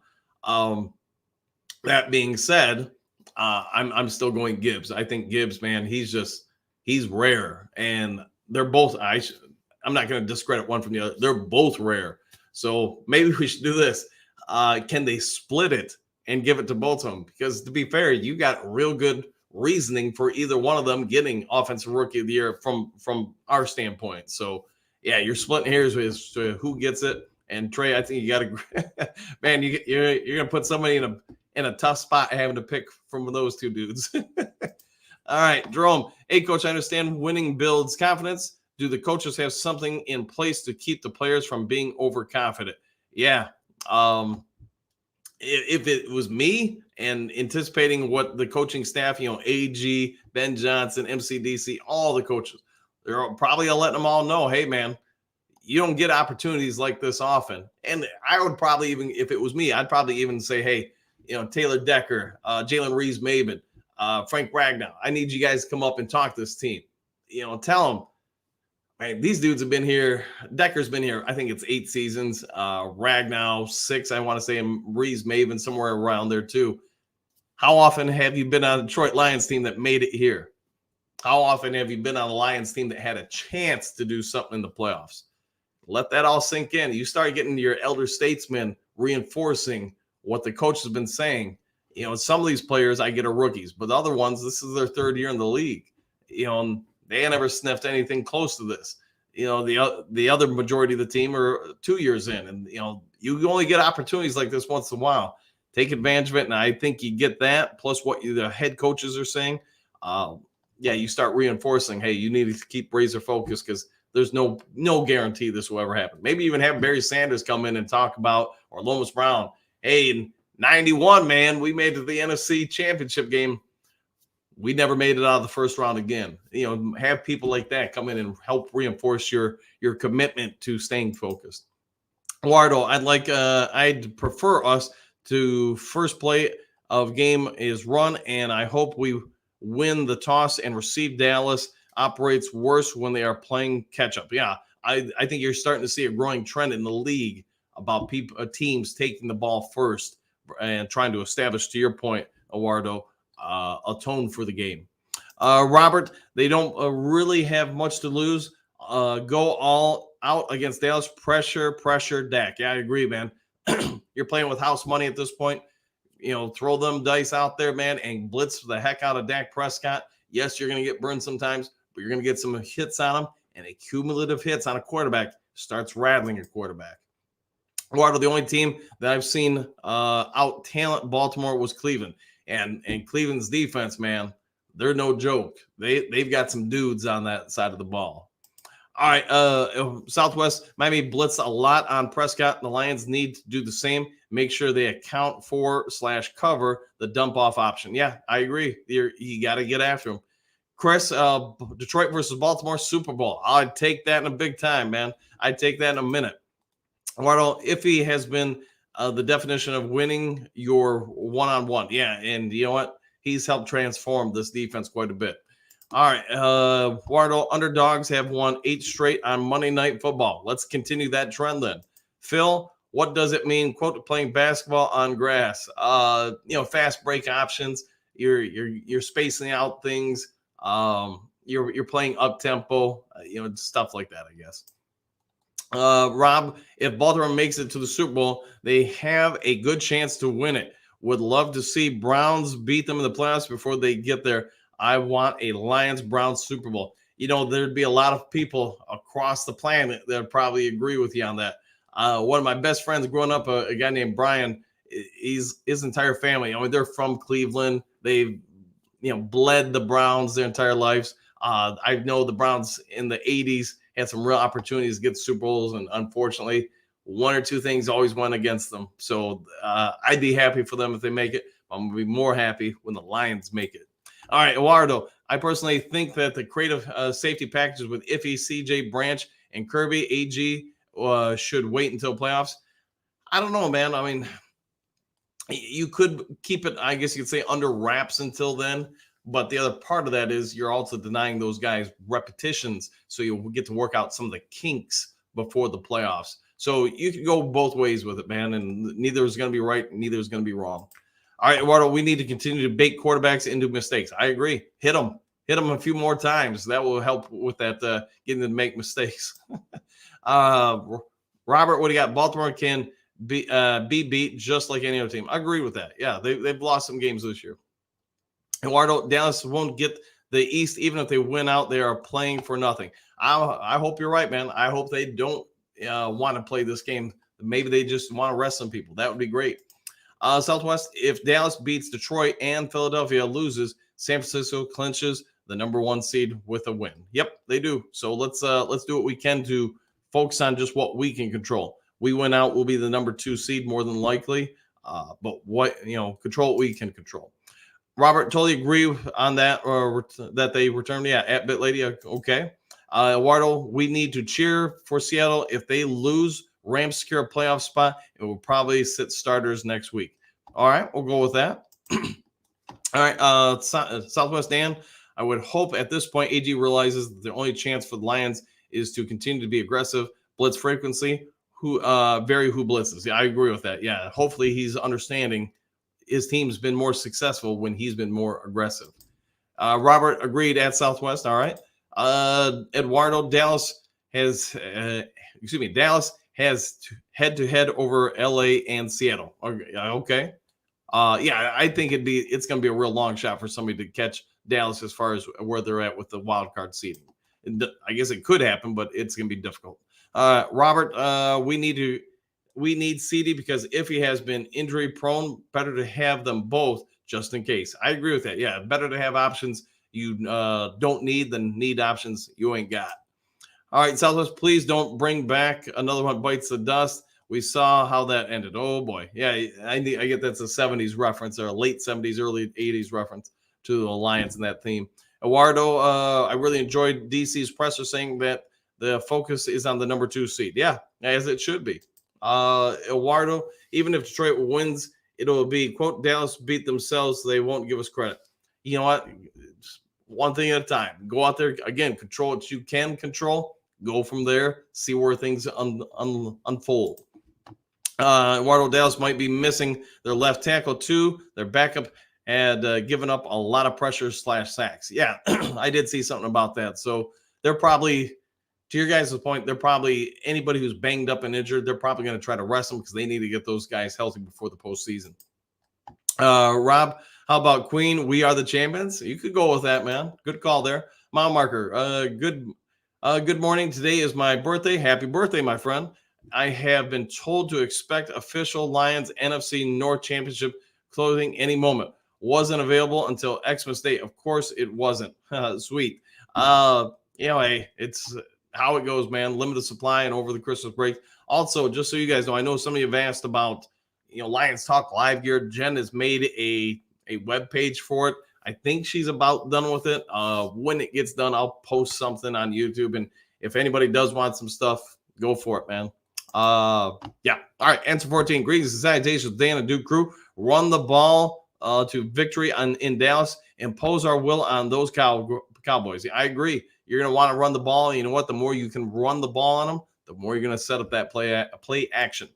That being said, I'm still going Gibbs. I think Gibbs, man, he's rare, and they're both. I'm not going to discredit one from the other. They're both rare. So maybe we should do this. Can they split it and give it to both of them? Because to be fair, you got real good reasoning for either one of them getting offensive rookie of the year from our standpoint. So yeah, you're splitting hairs as to who gets it. And Trey, I think you got to, man, you're going to put somebody in a tough spot having to pick from those 2 dudes. All right, Jerome. Hey, Coach, I understand winning builds confidence. Do the coaches have something in place to keep the players from being overconfident? Yeah. If it was me and anticipating what the coaching staff, AG, Ben Johnson, MCDC, all the coaches, they're probably letting them all know, hey, man, you don't get opportunities like this often. And I would probably even, if it was me, I'd probably even say, hey, Taylor Decker, Jalen Reeves-Maben, Frank Ragnow, I need you guys to come up and talk to this team. Tell them, man, these dudes have been here. Decker's been here, I think it's 8 seasons. Ragnow, 6, I want to say, and Reeves-Maben somewhere around there too. How often have you been on a Detroit Lions team that made it here? How often have you been on a Lions team that had a chance to do something in the playoffs? Let that all sink in. You start getting your elder statesmen reinforcing what the coach has been saying. Some of these players I get are rookies, but the other ones, this is their 3rd year in the league. They never sniffed anything close to this. The other majority of the team are 2 years in, and you only get opportunities like this once in a while. Take advantage of it, and I think you get that. Plus, what the head coaches are saying. You start reinforcing. Hey, you need to keep razor focused because there's no guarantee this will ever happen. Maybe even have Barry Sanders come in and talk about, or Lomas Brown. Hey, in 91, man, we made it to the NFC Championship game. We never made it out of the first round again. Have people like that come in and help reinforce your commitment to staying focused. Eduardo, I'd prefer us to first play of game is run, and I hope we win the toss and receive. Dallas operates worse when they are playing catch up. Yeah, I think you're starting to see a growing trend in the league about teams taking the ball first and trying to establish, to your point, Eduardo, a tone for the game. Robert, they don't really have much to lose. Go all out against Dallas. Pressure, Dak. Yeah, I agree, man. You're playing with house money at this point. Throw them dice out there, man, and blitz the heck out of Dak Prescott. Yes, you're going to get burned sometimes, but you're going to get some hits on him, and cumulative hits on a quarterback starts rattling a quarterback. Eduardo, the only team that I've seen out talent Baltimore was Cleveland. And Cleveland's defense, man, they're no joke. They've got some dudes on that side of the ball. All right, Southwest, Miami blitzed a lot on Prescott. The Lions need to do the same. Make sure they account for / cover the dump-off option. Yeah, I agree. You got to get after him. Chris, Detroit versus Baltimore, Super Bowl. I'd take that in a big time, man. I'd take that in a minute. Eduardo, Iffy has been the definition of winning your one-on-one. Yeah, and you know what? He's helped transform this defense quite a bit. All right, Eduardo, underdogs have won 8 straight on Monday Night Football. Let's continue that trend then. Phil, what does it mean, quote, playing basketball on grass? Fast break options. You're spacing out things. You're playing up-tempo, stuff like that, I guess. Rob, if Baltimore makes it to the Super Bowl, they have a good chance to win it. Would love to see Browns beat them in the playoffs before they get there. I want a Lions-Browns Super Bowl. There'd be a lot of people across the planet that would probably agree with you on that. One of my best friends growing up, a guy named Brian, his entire family, they're from Cleveland. They've, bled the Browns their entire lives. I know the Browns in the 80s had some real opportunities to get Super Bowls, and unfortunately, 1 or 2 things always went against them. So I'd be happy for them if they make it. I'm going to be more happy when the Lions make it. All right, Eduardo, I personally think that the creative safety packages with Iffy, CJ Branch, and Kirby, AG, should wait until playoffs. I don't know, man. You could keep it, I guess you could say, under wraps until then. But the other part of that is you're also denying those guys repetitions, so you'll get to work out some of the kinks before the playoffs. So you can go both ways with it, man, and neither is going to be right, neither is going to be wrong. All right, Eduardo, we need to continue to bait quarterbacks into mistakes. I agree. Hit them a few more times. That will help with that, getting them to make mistakes. Robert, what do you got? Baltimore can be beat just like any other team. I agree with that. Yeah, they've lost some games this year. Eduardo, Dallas won't get the East even if they win out. They are playing for nothing. I hope you're right, man. I hope they don't want to play this game. Maybe they just want to rest some people. That would be great. Southwest, if Dallas beats Detroit and Philadelphia loses, San Francisco clinches the number 1 seed with a win. Yep, they do. So let's do what we can to focus on just what we can control. We win out, we'll be the number 2 seed more than likely. But control what we can control. Robert, totally agree on that, or that they returned. Yeah, at Bit Lady. Okay. Eduardo, we need to cheer for Seattle. If they lose, Rams secure a playoff spot, and we'll probably sit starters next week. All right, we'll go with that. All right, Southwest Dan, I would hope at this point AG realizes that the only chance for the Lions is to continue to be aggressive, blitz frequency, vary who blitzes. Yeah, I agree with that. Yeah, hopefully he's understanding his team's been more successful when he's been more aggressive. Robert agreed at Southwest. All right. Eduardo, Dallas has head-to-head over LA and Seattle. Okay. Yeah, I think it's going to be a real long shot for somebody to catch Dallas as far as where they're at with the wild card seeding. I guess it could happen, but it's going to be difficult. Robert, we need CD because if he has been injury prone, better to have them both just in case. I agree with that. Yeah, better to have options you don't need than need options you ain't got. All right, Southwest, please don't bring back another one bites the dust. We saw how that ended. Oh boy, yeah, I get that's a 70s reference or a late 70s, early 80s reference to the Alliance and that theme. Eduardo, I really enjoyed DC's presser saying that the focus is on the number 2 seed. Yeah, as it should be. Eduardo, even if Detroit wins, it'll be, quote, Dallas beat themselves, so they won't give us credit. You know what? Just one thing at a time. Go out there, again, control what you can control. Go from there, see where things unfold. Eduardo, Dallas might be missing their left tackle, too. Their backup had given up a lot of pressure / sacks. Yeah, I did see something about that. So they're probably, to your guys' point, they're probably, anybody who's banged up and injured, they're probably going to try to rest them because they need to get those guys healthy before the postseason. Rob, how about Queen? We are the champions. You could go with that, man. Good call there. Mile marker. Good morning. Today is my birthday. Happy birthday, my friend. I have been told to expect official Lions NFC North Championship clothing any moment. Wasn't available until Xmas Day. Of course, it wasn't. Sweet. Hey, it's how it goes, man. Limited supply and over the Christmas break. Also, just so you guys know, I know some of you have asked about, Lions Talk Live gear. Jen has made a web page for it. I think she's about done with it. When it gets done, I'll post something on YouTube. And if anybody does want some stuff, go for it, man. Yeah. All right. Answer 14. Greetings and salutations, Dan and Duke crew. Run the ball to victory in Dallas. Impose our will on those Cowboys. I agree. You're going to want to run the ball. You know what? The more you can run the ball on them, the more you're going to set up that play action.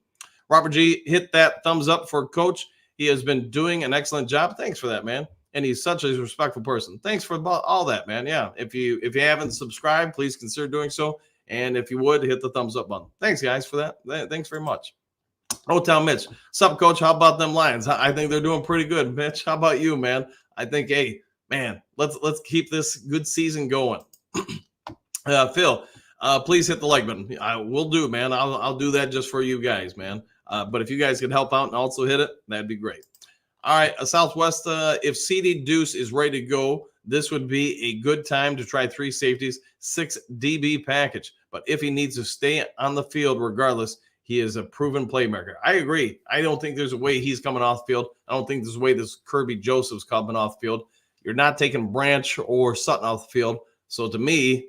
Robert G, hit that thumbs up for Coach. He has been doing an excellent job. Thanks for that, man. And he's such a respectful person. Thanks for all that, man. Yeah. If you haven't subscribed, please consider doing so. And if you would, hit the thumbs up button. Thanks, guys, for that. Thanks very much. Town Mitch. Sup, Coach? How about them Lions? I think they're doing pretty good, Mitch. How about you, man? I think, hey, man, let's keep this good season going. Phil, please hit the like button. I will do, man. I'll do that just for you guys, man. But if you guys could help out and also hit it, that'd be great. All right, Southwest, if CD Deuce is ready to go, this would be a good time to try 3 safeties, 6 DB package. But if he needs to stay on the field regardless, he is a proven playmaker. I agree. I don't think there's a way he's coming off the field. I don't think there's a way this Kirby Joseph's coming off the field. You're not taking Branch or Sutton off the field. So to me,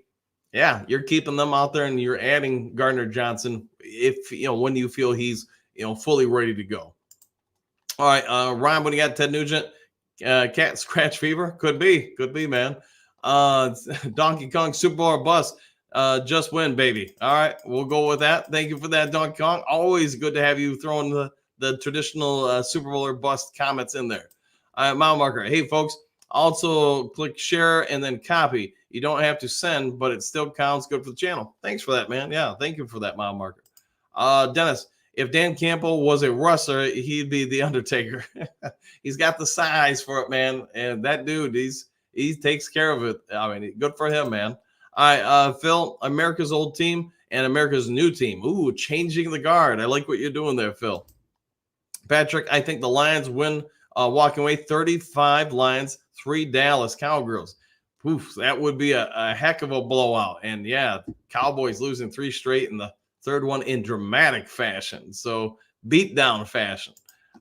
yeah, you're keeping them out there and you're adding Gardner Johnson if, when you feel he's, fully ready to go. All right, Ryan, what do you got? Ted Nugent, cat scratch fever? Could be, man. Donkey Kong Super Bowl or bust. Just win, baby. All right, we'll go with that. Thank you for that, Donkey Kong. Always good to have you throwing the traditional Super Bowl or bust comments in there. Mile marker. Hey, folks, also click share and then copy. You don't have to send, but it still counts. Good for the channel. Thanks for that, man. Yeah, thank you for that, mile marker. Dennis, if Dan Campbell was a wrestler, he'd be the Undertaker. He's got the size for it, man. And that dude, he takes care of it. I mean, good for him, man. All right, Phil, America's old team and America's new team. Ooh, changing the guard. I like what you're doing there, Phil. Patrick, I think the Lions win, walking away 35 Lions, 3 Dallas Cowgirls. Oof, that would be a heck of a blowout. And yeah, Cowboys losing 3 straight and the third one in dramatic fashion. So beat down fashion.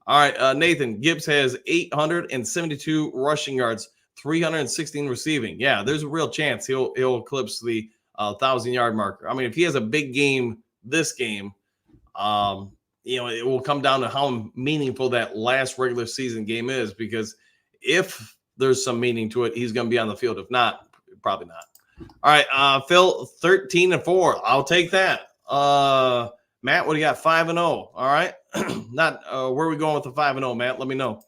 All right, Nathan Gibbs has 872 rushing yards, 316 receiving. Yeah, there's a real chance he'll eclipse the 1,000-yard marker. I mean, if he has a big game this game, it will come down to how meaningful that last regular season game is, because if there's some meaning to it, he's going to be on the field. If not, probably not. All right, Phil, 13-4. I'll take that. Matt, what do you got? 5-0. All right. Not where are we going with the 5-0, Matt? Let me know.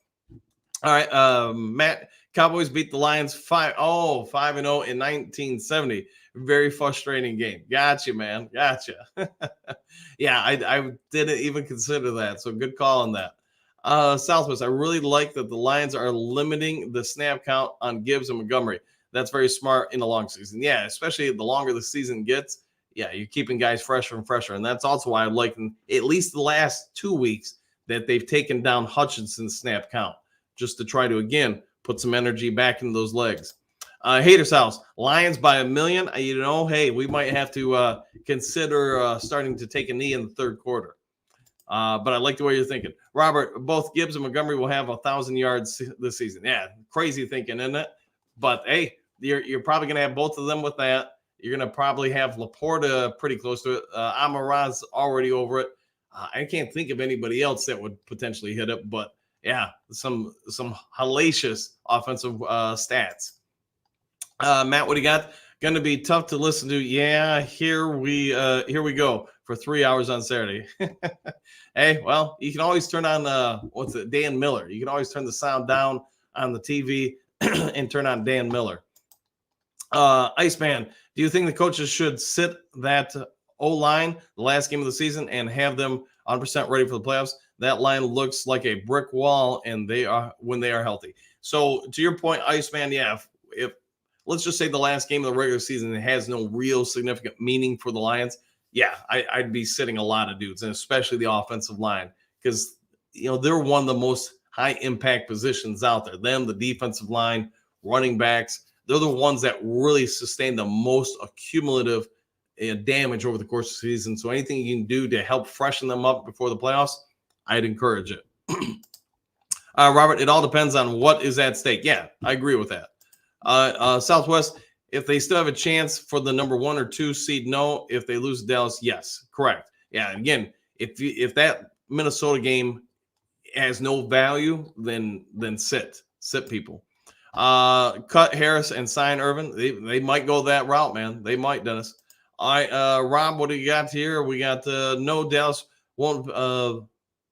All right, Matt, Cowboys beat the Lions 5-0 in 1970. Very frustrating game. Gotcha, man. Gotcha. Yeah, I didn't even consider that. So good call on that. Southwest, I really like that the Lions are limiting the snap count on Gibbs and Montgomery. That's very smart in the long season. Yeah, especially the longer the season gets. Yeah, you're keeping guys fresher and fresher. And that's also why I like at least the last 2 weeks that they've taken down Hutchinson's snap count, just to try to, again, put some energy back into those legs. Haters House, Lions by 1 million. Hey, we might have to consider starting to take a knee in the third quarter. But I like the way you're thinking. Robert, both Gibbs and Montgomery will have 1,000 yards this season. Yeah, crazy thinking, isn't it? But, hey, you're probably going to have both of them with that. You're going to probably have Laporta pretty close to it. Amon-Ra's already over it. I can't think of anybody else that would potentially hit it. But, yeah, some hellacious offensive stats. Matt, what do you got? Going to be tough to listen to. Yeah, here we go for 3 hours on Saturday. Hey, well, you can always turn on Dan Miller. You can always turn the sound down on the TV and turn on Dan Miller. Iceman, do you think the coaches should sit that O-line the last game of the season and have them 100% ready for the playoffs? That line looks like a brick wall, and when they are healthy. So to your point, Iceman, yeah, if let's just say the last game of the regular season has no real significant meaning for the Lions, yeah, I'd be sitting a lot of dudes, and especially the offensive line, because they're one of the most high impact positions out there. Them, the defensive line, running backs, they're the ones that really sustain the most accumulative damage over the course of the season. So anything you can do to help freshen them up before the playoffs, I'd encourage it. Robert, it all depends on what is at stake. Yeah, I agree with that. Southwest, if they still have a chance for the number 1 or 2 seed, no. If they lose to Dallas, yes, correct. Yeah, again, if that Minnesota game has no value, then sit people. Cut Harris and sign Irvin. They might go that route, man. They might, Dennis. All right, Rob, what do you got here? We got no, Dallas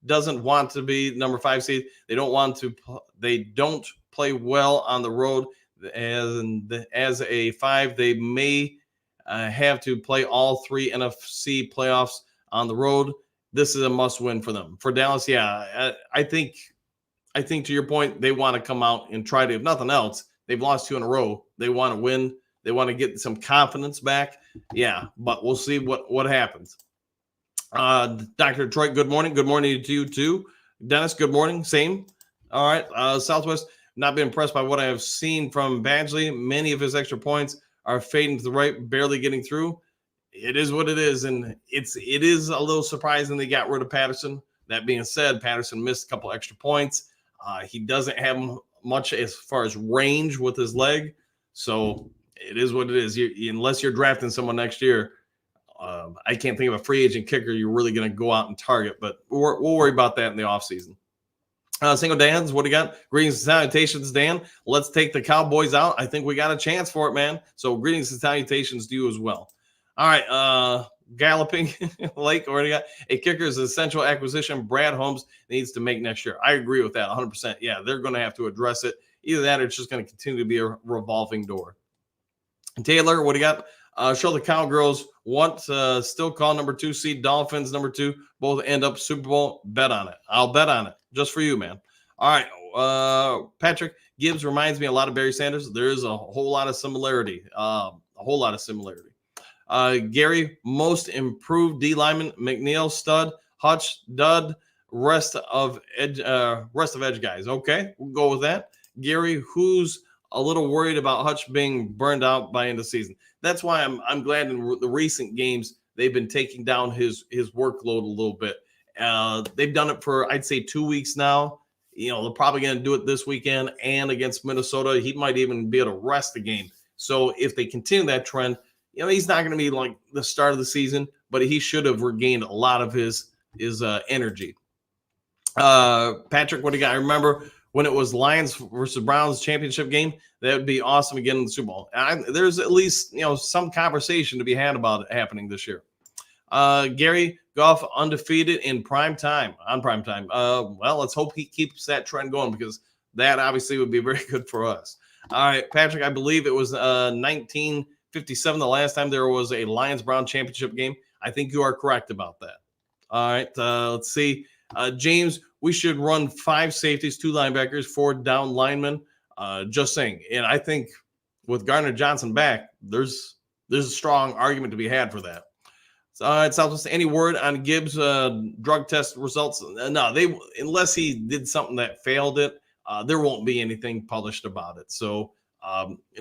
doesn't want to be number 5 seed. They don't play well on the road. As a 5, they may have to play all 3 NFC playoffs on the road. This is a must-win for them. For Dallas, yeah, I think to your point, they want to come out and try to, if nothing else, they've lost 2 in a row. They want to win. They want to get some confidence back. Yeah, but we'll see what happens. Dr. Detroit, good morning. Good morning to you too. Dennis, good morning. Same. All right. Southwest, not been impressed by what I have seen from Badgley. Many of his extra points are fading to the right, barely getting through. It is what it is, and it is a little surprising they got rid of Patterson. That being said, Patterson missed a couple extra points. He doesn't have much as far as range with his leg, so it is what it is. Unless you're drafting someone next year, I can't think of a free agent kicker you're really going to go out and target, but we'll worry about that in the offseason. Single Dan's, what do you got? Greetings and salutations, Dan. Let's take the Cowboys out. I think we got a chance for it, man. So greetings and salutations to you as well. All right, Galloping Lake already got a kicker is an essential acquisition Brad Holmes needs to make next year. I agree with that 100%. Yeah, they're going to have to address it. Either that or it's just going to continue to be a revolving door. Taylor, what do you got? Show the Cowgirls what still call number 2 seed Dolphins number 2 both end up Super Bowl. Bet on it. I'll bet on it just for you, man. All right, Patrick Gibbs reminds me a lot of Barry Sanders. There is a whole lot of similarity. Gary, most improved D lineman, McNeil stud, Hutch dud, rest of edge guys. Okay, we'll go with that. Gary, who's a little worried about Hutch being burned out by end of season. That's why I'm glad in the recent games they've been taking down his workload a little bit. They've done it for, I'd say, 2 weeks now. They're probably going to do it this weekend and against Minnesota. He might even be able to rest the game. So if they continue that trend, he's not going to be like the start of the season, but he should have regained a lot of his energy. Patrick, what do you got? I remember when it was Lions versus Browns championship game. That would be awesome again in the Super Bowl. There's at least some conversation to be had about it happening this year. Gary Goff undefeated in prime time. Well, let's hope he keeps that trend going, because that obviously would be very good for us. All right, Patrick, I believe it was 1957 the last time there was a Lions-Brown championship game. I think you are correct about that. All right, let's see. James, we should run 5 safeties, 2 linebackers, 4 down linemen. Just saying. And I think with Gardner Johnson back, there's a strong argument to be had for that. It's Southwest. Any word on Gibbs' drug test results? No, unless he did something that failed it, there won't be anything published about it. So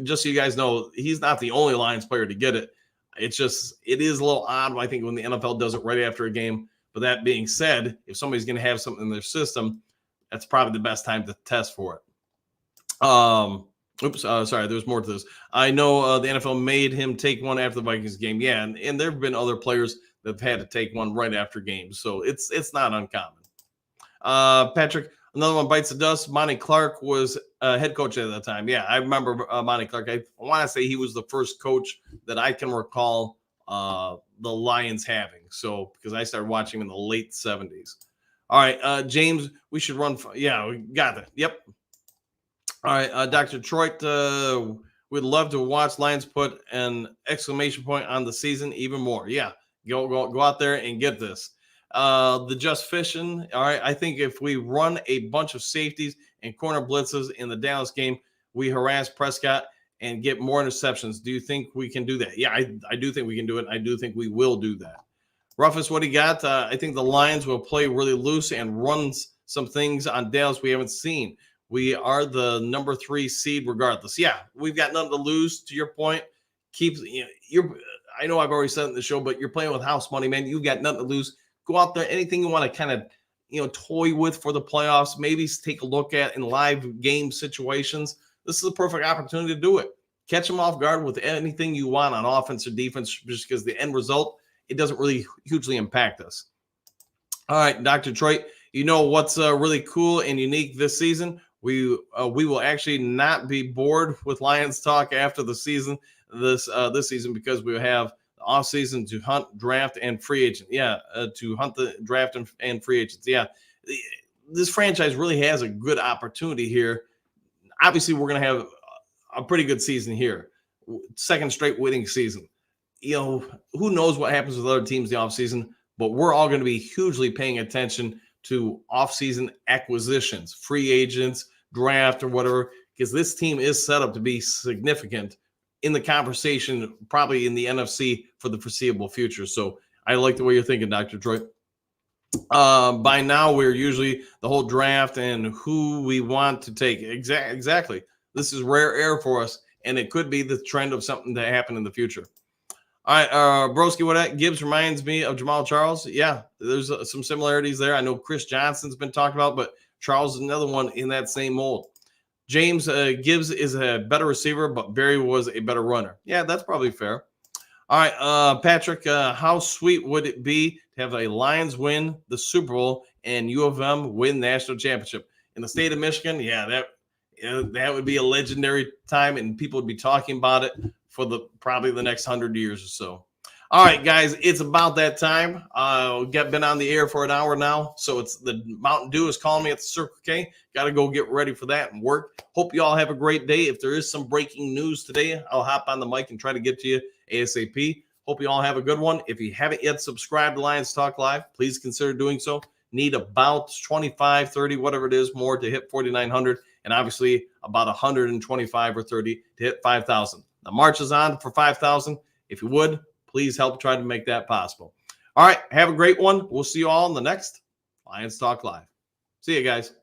just so you guys know, he's not the only Lions player to get it. It is a little odd, I think, when the NFL does it right after a game. But that being said, if somebody's going to have something in their system, that's probably the best time to test for it. Sorry, there's more to this. I know the NFL made him take one after the Vikings game. Yeah, and there have been other players that have had to take one right after games. So it's not uncommon. Patrick, another one bites the dust. Monty Clark was head coach at that time. Yeah, I remember Monty Clark. I want to say he was the first coach that I can recall the Lions having. So, because I started watching him in the late 70s. All right, James, we should run. Yeah, we got it. Yep. All right, Dr. Detroit, we'd love to watch Lions put an exclamation point on the season even more. Yeah, go out there and get this. The just fishing. All right, I think if we run a bunch of safeties and corner blitzes in the Dallas game, we harass Prescott and get more interceptions. Do you think we can do that? Yeah, I do think we can do it. I do think we will do that. Rufus, what do you got? I think the Lions will play really loose and run some things on Dallas we haven't seen. We are the number 3 seed regardless. Yeah, we've got nothing to lose. To your point, I know I've already said it in the show, but you're playing with house money, man. You've got nothing to lose. Go out there. Anything you want to kind of, toy with for the playoffs, maybe take a look at in live game situations. This is a perfect opportunity to do it. Catch them off guard with anything you want on offense or defense, just because the end result, it doesn't really hugely impact us. All right, Dr. Detroit, what's really cool and unique this season? We will actually not be bored with Lions talk after the season this season, because we have the off season to hunt, draft, and free agent. Yeah, to hunt the draft and free agents. Yeah, this franchise really has a good opportunity here. Obviously, we're going to have a pretty good season here, 2nd straight winning season. Who knows what happens with other teams in the offseason, but we're all going to be hugely paying attention to offseason acquisitions, free agents, draft, or whatever, because this team is set up to be significant in the conversation, probably in the NFC for the foreseeable future. So I like the way you're thinking, Dr. Detroit. By now, we're usually the whole draft and who we want to take. Exactly. This is rare air for us, and it could be the trend of something to happen in the future. All right, Broski, what Gibbs reminds me of Jamal Charles. Yeah, there's some similarities there. I know Chris Johnson's been talked about, but Charles is another one in that same mold. James, Gibbs is a better receiver, but Barry was a better runner. Yeah, that's probably fair. All right, Patrick, how sweet would it be to have a Lions win the Super Bowl and U of M win national championship in the state of Michigan? Yeah, that would be a legendary time, and people would be talking about it for probably the next 100 years or so. All right, guys, it's about that time. Been on the air for an hour now, so it's the Mountain Dew is calling me at the Circle K. Got to go get ready for that and work. Hope you all have a great day. If there is some breaking news today, I'll hop on the mic and try to get to you ASAP. Hope you all have a good one. If you haven't yet subscribed to Lions Talk Live, please consider doing so. Need about 25, 30, whatever it is, more to hit 4,900, and obviously about 125 or 30 to hit 5,000. The march is on for 5,000. If you would, please help try to make that possible. All right, have a great one. We'll see you all in the next Lions Talk Live. See you guys.